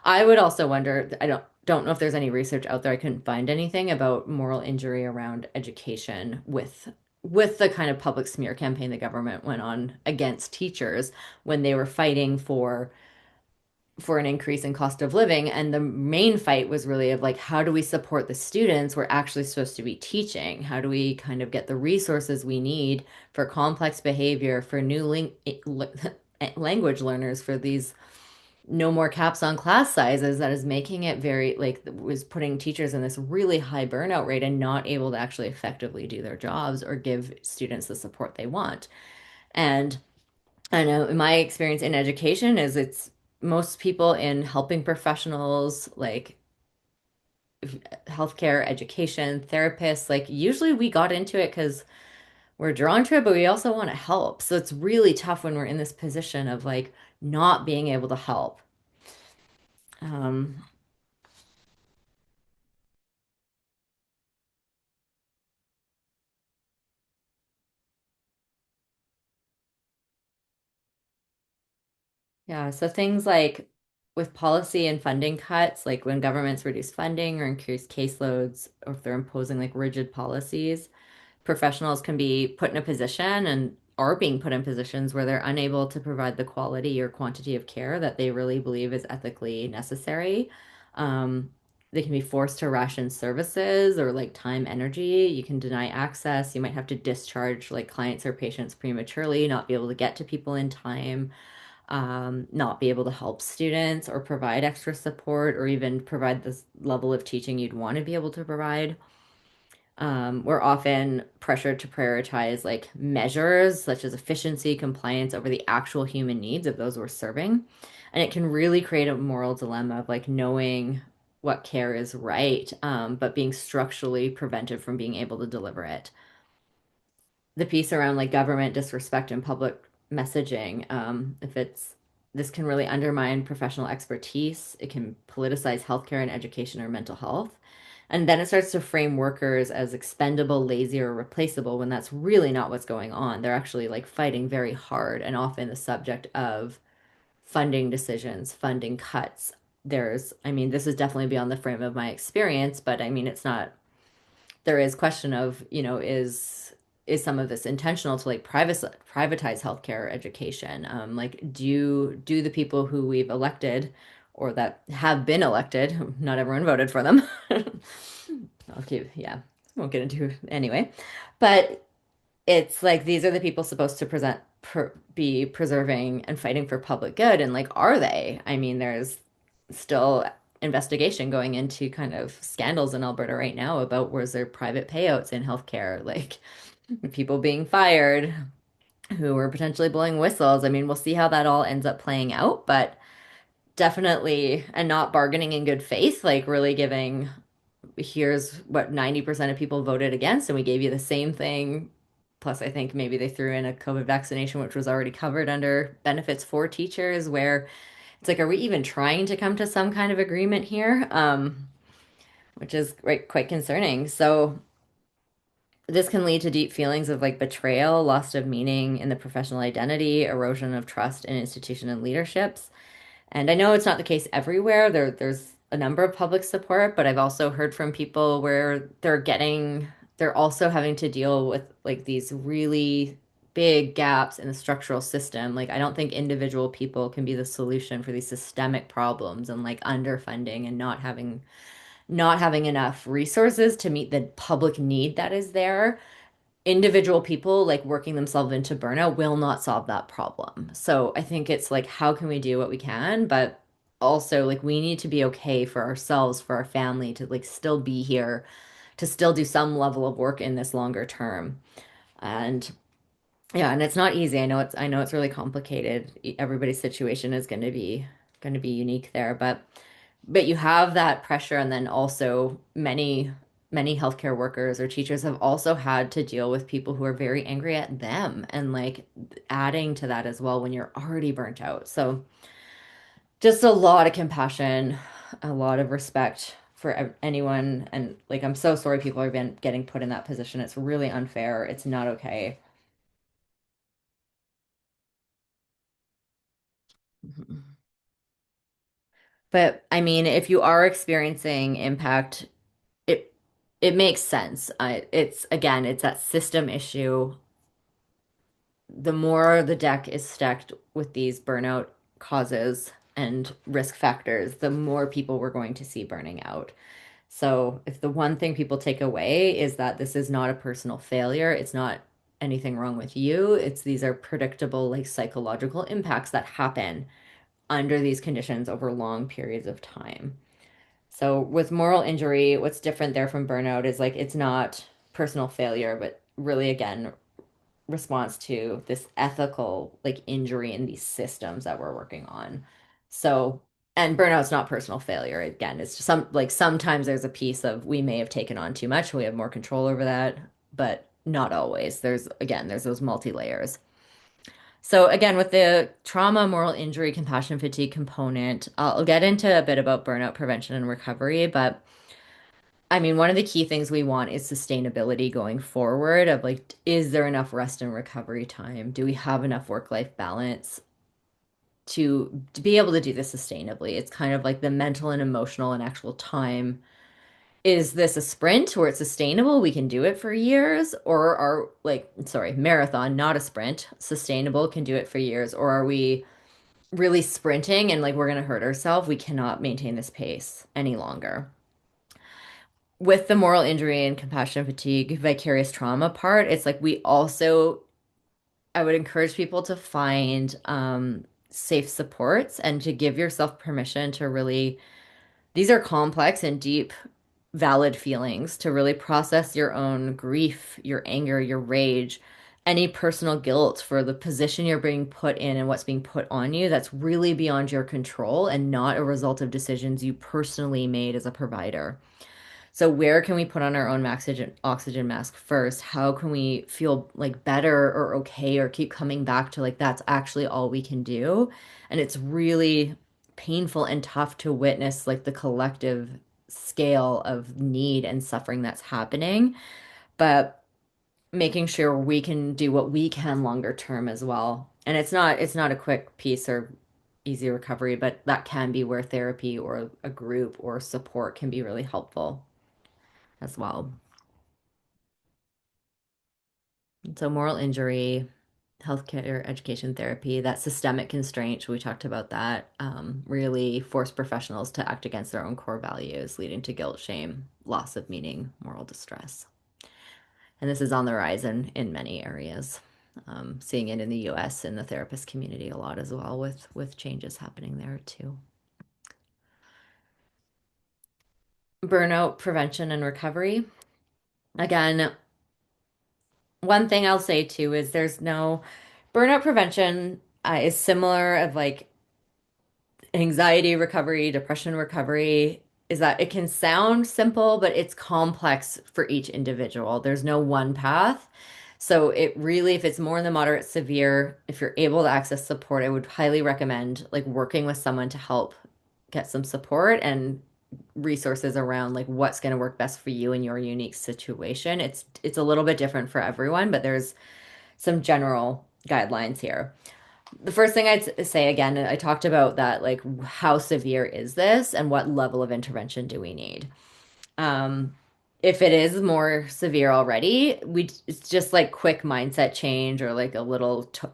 I would also wonder, I don't know if there's any research out there. I couldn't find anything about moral injury around education with the kind of public smear campaign the government went on against teachers when they were fighting for an increase in cost of living. And the main fight was really of like, how do we support the students we're actually supposed to be teaching? How do we kind of get the resources we need for complex behavior, for new language learners, for these no more caps on class sizes that is making it very like was putting teachers in this really high burnout rate and not able to actually effectively do their jobs or give students the support they want. And I know in my experience in education is it's most people in helping professionals like healthcare, education, therapists, like usually we got into it because we're drawn to it, but we also want to help. So it's really tough when we're in this position of like not being able to help. Um, yeah, so things like with policy and funding cuts, like when governments reduce funding or increase caseloads, or if they're imposing like rigid policies, professionals can be put in a position and are being put in positions where they're unable to provide the quality or quantity of care that they really believe is ethically necessary. Um, they can be forced to ration services or like time, energy. You can deny access. You might have to discharge like clients or patients prematurely, not be able to get to people in time, not be able to help students or provide extra support or even provide this level of teaching you'd want to be able to provide. We're often pressured to prioritize like measures such as efficiency, compliance over the actual human needs of those we're serving. And it can really create a moral dilemma of like knowing what care is right, but being structurally prevented from being able to deliver it. The piece around like government disrespect and public messaging, if it's this can really undermine professional expertise. It can politicize healthcare and education or mental health. And then it starts to frame workers as expendable, lazy, or replaceable when that's really not what's going on. They're actually like fighting very hard and often the subject of funding decisions, funding cuts. I mean, this is definitely beyond the frame of my experience, but I mean, it's not there is question of, is some of this intentional to like privatize healthcare education? Like do the people who we've elected or that have been elected, not everyone voted for them. Okay, yeah, won't get into it anyway, but it's like these are the people supposed to be preserving and fighting for public good, and like, are they? I mean, there's still investigation going into kind of scandals in Alberta right now about was there private payouts in healthcare, like people being fired who were potentially blowing whistles. I mean, we'll see how that all ends up playing out, but definitely, and not bargaining in good faith, like really giving here's what 90% of people voted against, and we gave you the same thing. Plus, I think maybe they threw in a COVID vaccination, which was already covered under benefits for teachers, where it's like, are we even trying to come to some kind of agreement here? Which is quite concerning. So, this can lead to deep feelings of like betrayal, loss of meaning in the professional identity, erosion of trust in institution and leaderships. And I know it's not the case everywhere. There's a number of public support, but I've also heard from people where they're also having to deal with like these really big gaps in the structural system. Like, I don't think individual people can be the solution for these systemic problems and like underfunding and not having enough resources to meet the public need that is there. Individual people like working themselves into burnout will not solve that problem. So I think it's like, how can we do what we can? But also, like, we need to be okay for ourselves, for our family to like still be here, to still do some level of work in this longer term. And yeah, and it's not easy. I know it's really complicated. Everybody's situation is going to be unique there, but you have that pressure, and then also many healthcare workers or teachers have also had to deal with people who are very angry at them and like adding to that as well when you're already burnt out. So just a lot of compassion, a lot of respect for anyone, and like I'm so sorry people are been getting put in that position. It's really unfair. It's not okay. Mhm. But I mean, if you are experiencing impact, it it makes sense. It's again, it's that system issue. The more the deck is stacked with these burnout causes and risk factors, the more people we're going to see burning out. So, if the one thing people take away is that this is not a personal failure, it's not anything wrong with you, it's these are predictable, like psychological impacts that happen under these conditions over long periods of time. So with moral injury, what's different there from burnout is like it's not personal failure, but really again, response to this ethical like injury in these systems that we're working on. So, and burnout's not personal failure. Again, it's just some like sometimes there's a piece of we may have taken on too much, we have more control over that, but not always. There's those multi layers. So again, with the trauma, moral injury, compassion fatigue component, I'll get into a bit about burnout prevention and recovery, but I mean, one of the key things we want is sustainability going forward of like, is there enough rest and recovery time? Do we have enough work-life balance to be able to do this sustainably? It's kind of like the mental and emotional and actual time. Is this a sprint where it's sustainable? We can do it for years, or are like, sorry, marathon, not a sprint, sustainable, can do it for years, or are we really sprinting and like we're going to hurt ourselves? We cannot maintain this pace any longer. With the moral injury and compassion fatigue, vicarious trauma part, it's like we also, I would encourage people to find safe supports and to give yourself permission to really, these are complex and deep, valid feelings to really process your own grief, your anger, your rage, any personal guilt for the position you're being put in and what's being put on you that's really beyond your control and not a result of decisions you personally made as a provider. So where can we put on our own oxygen mask first? How can we feel like better or okay or keep coming back to like that's actually all we can do? And it's really painful and tough to witness like the collective scale of need and suffering that's happening, but making sure we can do what we can longer term as well. And it's not a quick piece or easy recovery, but that can be where therapy or a group or support can be really helpful as well. So moral injury, healthcare, education, therapy, that systemic constraint, we talked about that, really force professionals to act against their own core values, leading to guilt, shame, loss of meaning, moral distress. And this is on the rise in many areas. Seeing it in the US in the therapist community a lot as well with changes happening there too. Burnout prevention and recovery. Again, one thing I'll say too is there's no burnout prevention is similar of like anxiety recovery, depression recovery, is that it can sound simple, but it's complex for each individual. There's no one path. So it really, if it's more in the moderate severe, if you're able to access support, I would highly recommend like working with someone to help get some support and resources around like what's going to work best for you in your unique situation. It's a little bit different for everyone, but there's some general guidelines here. The first thing I'd say again, I talked about that, like how severe is this and what level of intervention do we need? Um, if it is more severe already, it's just like quick mindset change or like a little t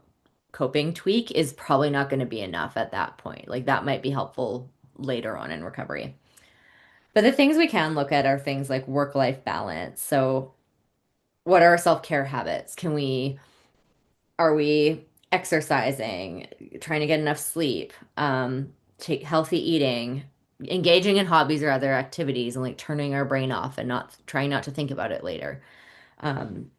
coping tweak is probably not going to be enough at that point. Like that might be helpful later on in recovery. But the things we can look at are things like work-life balance. So, what are our self-care habits? Are we exercising, trying to get enough sleep, take healthy eating, engaging in hobbies or other activities, and like turning our brain off and not trying not to think about it later. Um,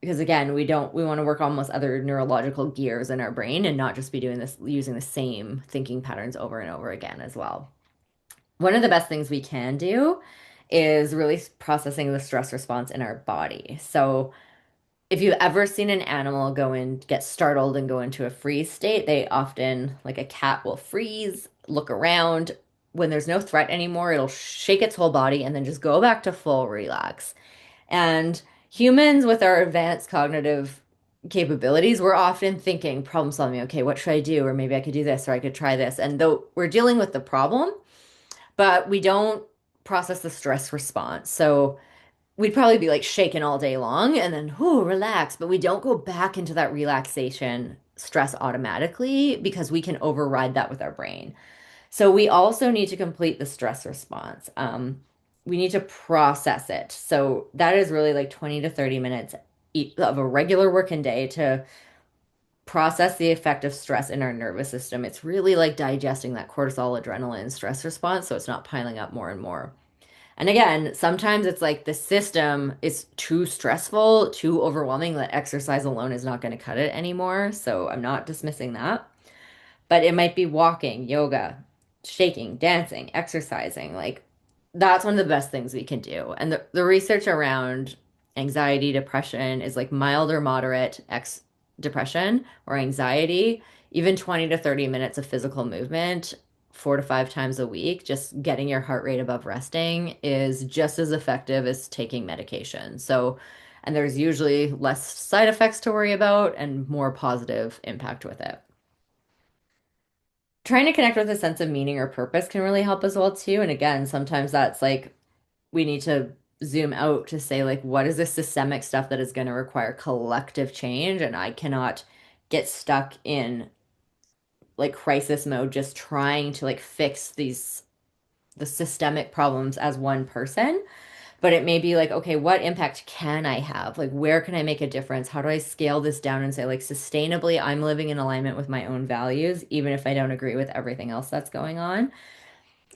because again, we want to work almost other neurological gears in our brain and not just be doing this using the same thinking patterns over and over again as well. One of the best things we can do is really processing the stress response in our body. So if you've ever seen an animal go and get startled and go into a freeze state, they often, like a cat, will freeze, look around. When there's no threat anymore, it'll shake its whole body and then just go back to full relax. And humans, with our advanced cognitive capabilities, we're often thinking, problem solving, okay, what should I do? Or maybe I could do this, or I could try this. And though we're dealing with the problem, but we don't process the stress response. So, we'd probably be like shaken all day long and then, whoo, relax. But we don't go back into that relaxation stress automatically because we can override that with our brain. So we also need to complete the stress response. We need to process it. So that is really like 20 to 30 minutes of a regular working day to process the effect of stress in our nervous system. It's really like digesting that cortisol, adrenaline stress response so it's not piling up more and more. And again, sometimes it's like the system is too stressful, too overwhelming that exercise alone is not going to cut it anymore. So I'm not dismissing that. But it might be walking, yoga, shaking, dancing, exercising. Like that's one of the best things we can do. And the research around anxiety, depression is like mild or moderate depression or anxiety, even 20 to 30 minutes of physical movement 4 to 5 times a week, just getting your heart rate above resting is just as effective as taking medication. So, and there's usually less side effects to worry about and more positive impact with it. Trying to connect with a sense of meaning or purpose can really help as well too. And again, sometimes that's like we need to zoom out to say like what is the systemic stuff that is going to require collective change and I cannot get stuck in like crisis mode just trying to like fix these the systemic problems as one person, but it may be like, okay, what impact can I have? Like, where can I make a difference? How do I scale this down and say, like, sustainably, I'm living in alignment with my own values, even if I don't agree with everything else that's going on?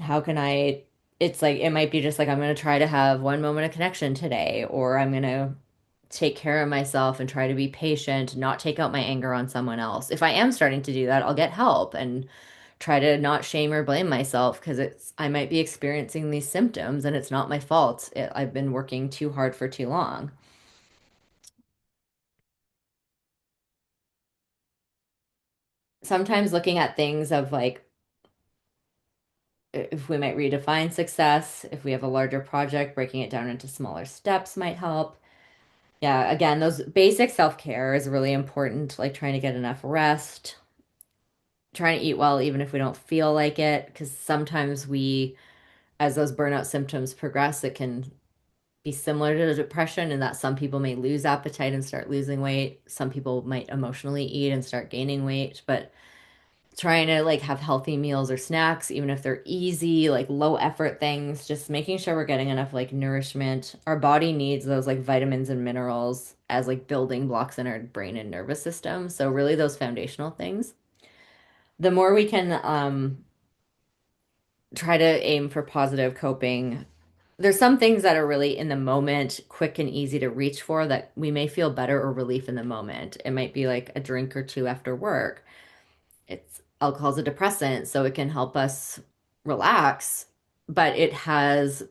How can I? It's like, it might be just like, I'm going to try to have one moment of connection today, or I'm going to take care of myself and try to be patient, not take out my anger on someone else. If I am starting to do that, I'll get help and try to not shame or blame myself because it's I might be experiencing these symptoms and it's not my fault. I've been working too hard for too long. Sometimes looking at things of like if we might redefine success, if we have a larger project, breaking it down into smaller steps might help. Yeah, again, those basic self-care is really important, like trying to get enough rest, trying to eat well even if we don't feel like it, because sometimes we, as those burnout symptoms progress, it can be similar to the depression in that some people may lose appetite and start losing weight. Some people might emotionally eat and start gaining weight, but trying to like have healthy meals or snacks, even if they're easy, like low effort things, just making sure we're getting enough like nourishment. Our body needs those like vitamins and minerals as like building blocks in our brain and nervous system. So really those foundational things. The more we can try to aim for positive coping. There's some things that are really in the moment, quick and easy to reach for that we may feel better or relief in the moment. It might be like a drink or two after work. It's alcohol's a depressant, so it can help us relax, but it has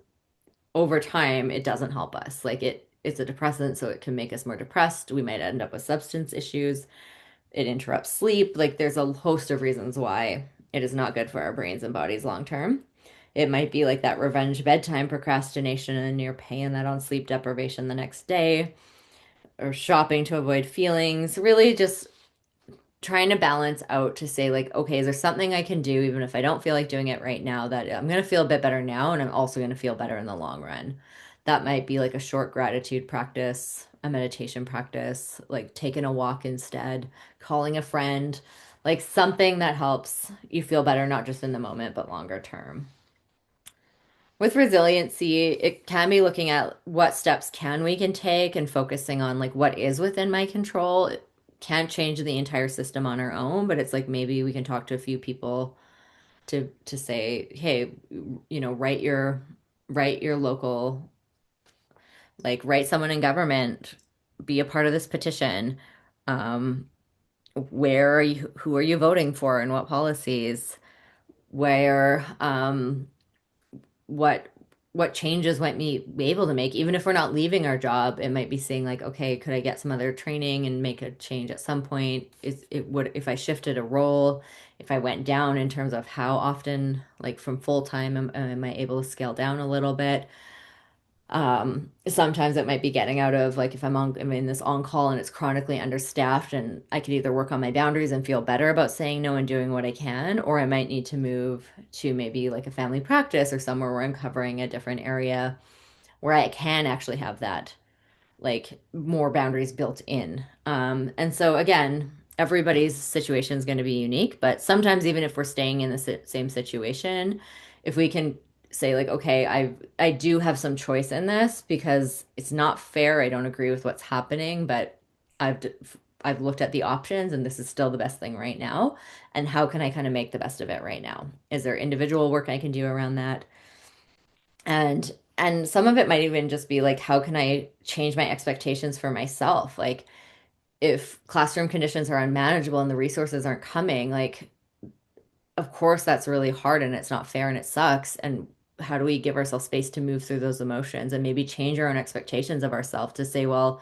over time it doesn't help us. Like it's a depressant, so it can make us more depressed. We might end up with substance issues. It interrupts sleep. Like there's a host of reasons why it is not good for our brains and bodies long term. It might be like that revenge bedtime procrastination and you're paying that on sleep deprivation the next day, or shopping to avoid feelings. Really just trying to balance out to say, like, okay, is there something I can do, even if I don't feel like doing it right now, that I'm going to feel a bit better now and I'm also going to feel better in the long run? That might be like a short gratitude practice, a meditation practice, like taking a walk instead, calling a friend, like something that helps you feel better, not just in the moment, but longer term. With resiliency, it can be looking at what steps we can take and focusing on like what is within my control. It can't change the entire system on our own, but it's like maybe we can talk to a few people to say, hey, write your local, like write someone in government, be a part of this petition. Um, where are you, who are you voting for and what policies? Where what changes might we be able to make even if we're not leaving our job. It might be saying like, okay, could I get some other training and make a change at some point? Is it would if I shifted a role, if I went down in terms of how often, like from full time, am I able to scale down a little bit? Sometimes it might be getting out of like if I'm in this on call and it's chronically understaffed and I could either work on my boundaries and feel better about saying no and doing what I can, or I might need to move to maybe like a family practice or somewhere where I'm covering a different area where I can actually have that like more boundaries built in. And so again, everybody's situation is going to be unique, but sometimes even if we're staying in the same situation, if we can say like, okay, I do have some choice in this because it's not fair. I don't agree with what's happening, but I've I've looked at the options and this is still the best thing right now. And how can I kind of make the best of it right now? Is there individual work I can do around that? And some of it might even just be like, how can I change my expectations for myself? Like if classroom conditions are unmanageable and the resources aren't coming, like of course that's really hard and it's not fair and it sucks. And how do we give ourselves space to move through those emotions and maybe change our own expectations of ourselves to say, well,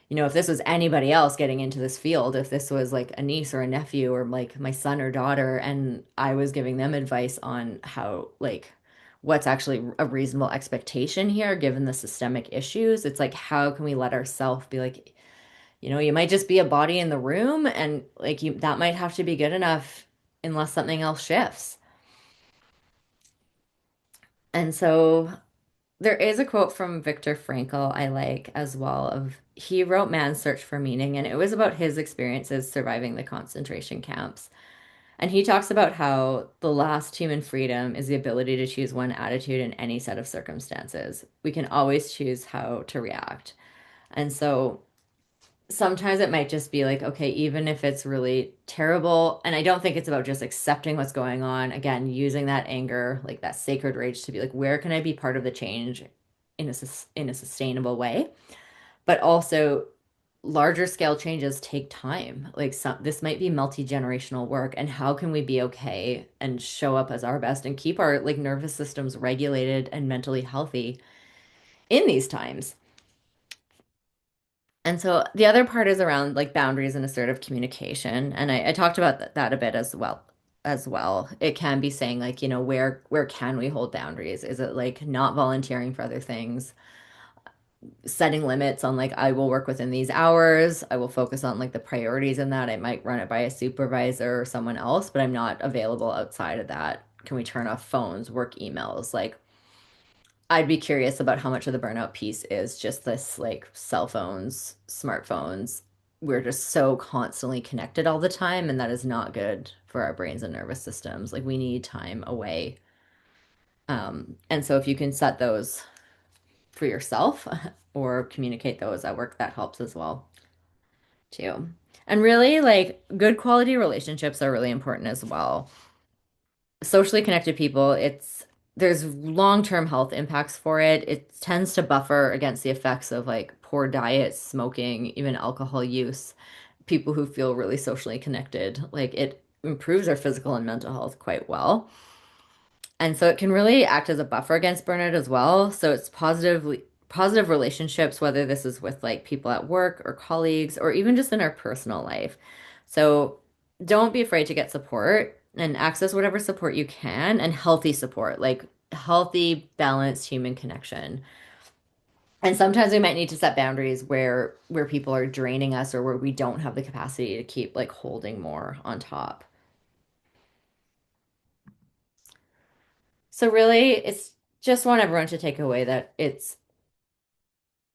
if this was anybody else getting into this field, if this was like a niece or a nephew or like my son or daughter, and I was giving them advice on how, like, what's actually a reasonable expectation here, given the systemic issues, it's like, how can we let ourselves be like, you might just be a body in the room, and like, that might have to be good enough unless something else shifts. And so there is a quote from Viktor Frankl I like as well of he wrote Man's Search for Meaning and it was about his experiences surviving the concentration camps. And he talks about how the last human freedom is the ability to choose one attitude in any set of circumstances. We can always choose how to react. And so sometimes it might just be like, okay, even if it's really terrible, and I don't think it's about just accepting what's going on, again, using that anger, like that sacred rage to be like, where can I be part of the change in a sustainable way? But also larger scale changes take time. Like this might be multi-generational work, and how can we be okay and show up as our best and keep our like nervous systems regulated and mentally healthy in these times? And so the other part is around like boundaries and assertive communication. And I talked about that a bit as well. As well, it can be saying like, where can we hold boundaries? Is it like not volunteering for other things, setting limits on like I will work within these hours, I will focus on like the priorities in that. I might run it by a supervisor or someone else, but I'm not available outside of that. Can we turn off phones, work emails? Like I'd be curious about how much of the burnout piece is just this like cell phones, smartphones. We're just so constantly connected all the time, and that is not good for our brains and nervous systems. Like we need time away. And so if you can set those for yourself or communicate those at work, that helps as well too. And really, like good quality relationships are really important as well. Socially connected people, there's long-term health impacts for it. It tends to buffer against the effects of like poor diet, smoking, even alcohol use. People who feel really socially connected, like it improves our physical and mental health quite well. And so it can really act as a buffer against burnout as well. So it's positive relationships, whether this is with like people at work or colleagues or even just in our personal life. So don't be afraid to get support and access whatever support you can and healthy support, like healthy, balanced human connection. And sometimes we might need to set boundaries where people are draining us or where we don't have the capacity to keep like holding more on top. So really, it's just want everyone to take away that it's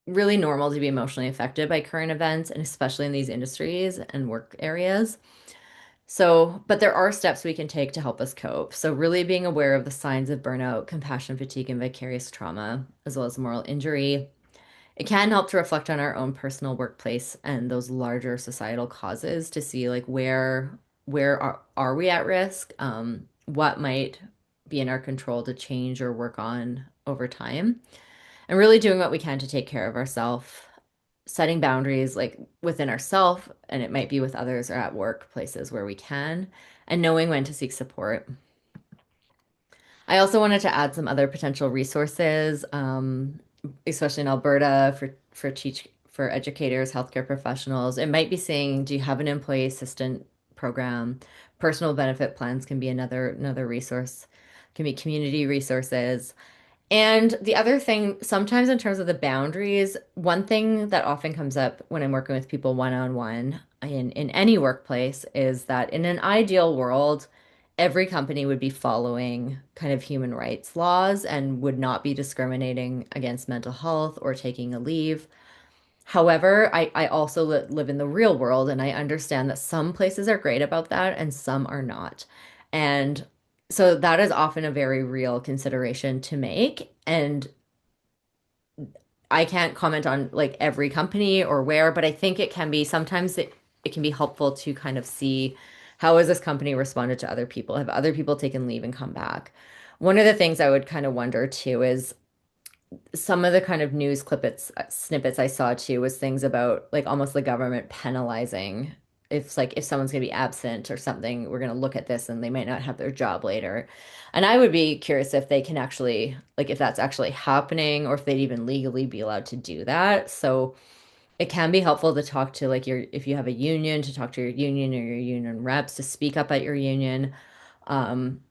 really normal to be emotionally affected by current events, and especially in these industries and work areas. So, but there are steps we can take to help us cope. So, really being aware of the signs of burnout, compassion fatigue, and vicarious trauma, as well as moral injury. It can help to reflect on our own personal workplace and those larger societal causes to see like where are we at risk? What might be in our control to change or work on over time? And really doing what we can to take care of ourselves, setting boundaries like within ourselves, and it might be with others or at workplaces where we can, and knowing when to seek support. I also wanted to add some other potential resources, especially in Alberta for educators, healthcare professionals. It might be saying, do you have an employee assistant program? Personal benefit plans can be another resource. Can be community resources. And the other thing, sometimes in terms of the boundaries, one thing that often comes up when I'm working with people one-on-one in any workplace is that in an ideal world, every company would be following kind of human rights laws and would not be discriminating against mental health or taking a leave. However, I also live in the real world and I understand that some places are great about that and some are not. And so that is often a very real consideration to make. And I can't comment on like every company or where, but I think it can be sometimes it can be helpful to kind of see how has this company responded to other people? Have other people taken leave and come back? One of the things I would kind of wonder too is some of the kind of news snippets I saw too was things about like almost the government penalizing if someone's going to be absent or something, we're going to look at this and they might not have their job later. And I would be curious if they can actually like if that's actually happening or if they'd even legally be allowed to do that. So it can be helpful to talk to like your if you have a union to talk to your union or your union reps to speak up at your union. Um,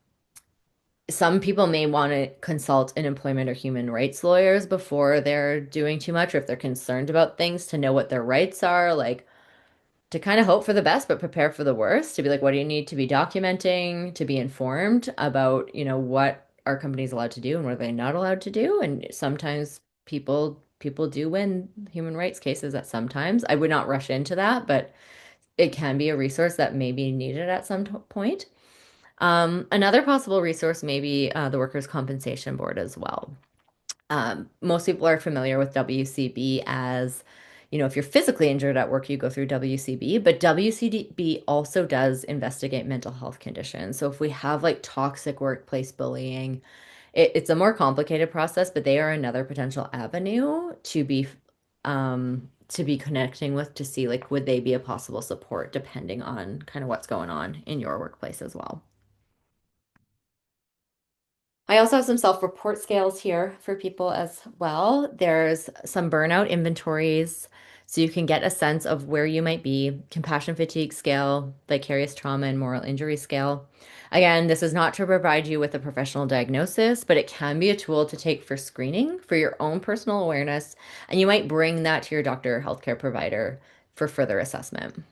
some people may want to consult an employment or human rights lawyers before they're doing too much, or if they're concerned about things to know what their rights are, like to kind of hope for the best, but prepare for the worst, to be like, what do you need to be documenting, to be informed about, what are companies allowed to do and what are they not allowed to do? And sometimes people do win human rights cases at sometimes. I would not rush into that, but it can be a resource that may be needed at some point. Another possible resource may be the Workers' Compensation Board as well. Most people are familiar with WCB as, if you're physically injured at work, you go through WCB, but WCB also does investigate mental health conditions. So if we have like toxic workplace bullying, it's a more complicated process, but they are another potential avenue to be connecting with to see like would they be a possible support depending on kind of what's going on in your workplace as well. I also have some self-report scales here for people as well. There's some burnout inventories, so you can get a sense of where you might be. Compassion fatigue scale, vicarious trauma and moral injury scale. Again, this is not to provide you with a professional diagnosis, but it can be a tool to take for screening for your own personal awareness, and you might bring that to your doctor or healthcare provider for further assessment.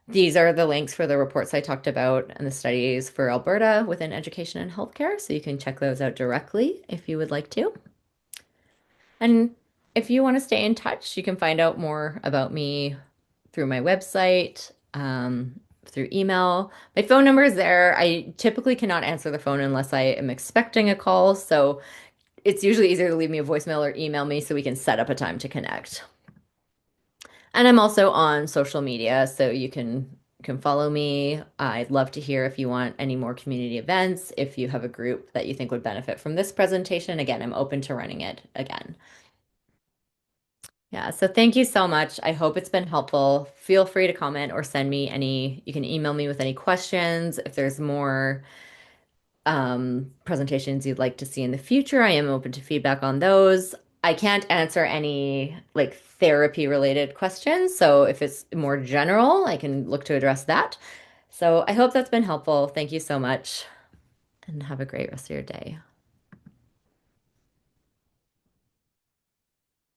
These are the links for the reports I talked about and the studies for Alberta within education and healthcare, so you can check those out directly if you would like to. And if you want to stay in touch, you can find out more about me through my website, through email. My phone number is there. I typically cannot answer the phone unless I am expecting a call, so it's usually easier to leave me a voicemail or email me so we can set up a time to connect. And I'm also on social media, so you can follow me. I'd love to hear if you want any more community events, if you have a group that you think would benefit from this presentation. Again, I'm open to running it again. Yeah, so thank you so much. I hope it's been helpful. Feel free to comment or send me you can email me with any questions. If there's more presentations you'd like to see in the future, I am open to feedback on those. I can't answer any like therapy related questions. So if it's more general, I can look to address that. So I hope that's been helpful. Thank you so much and have a great rest of your day.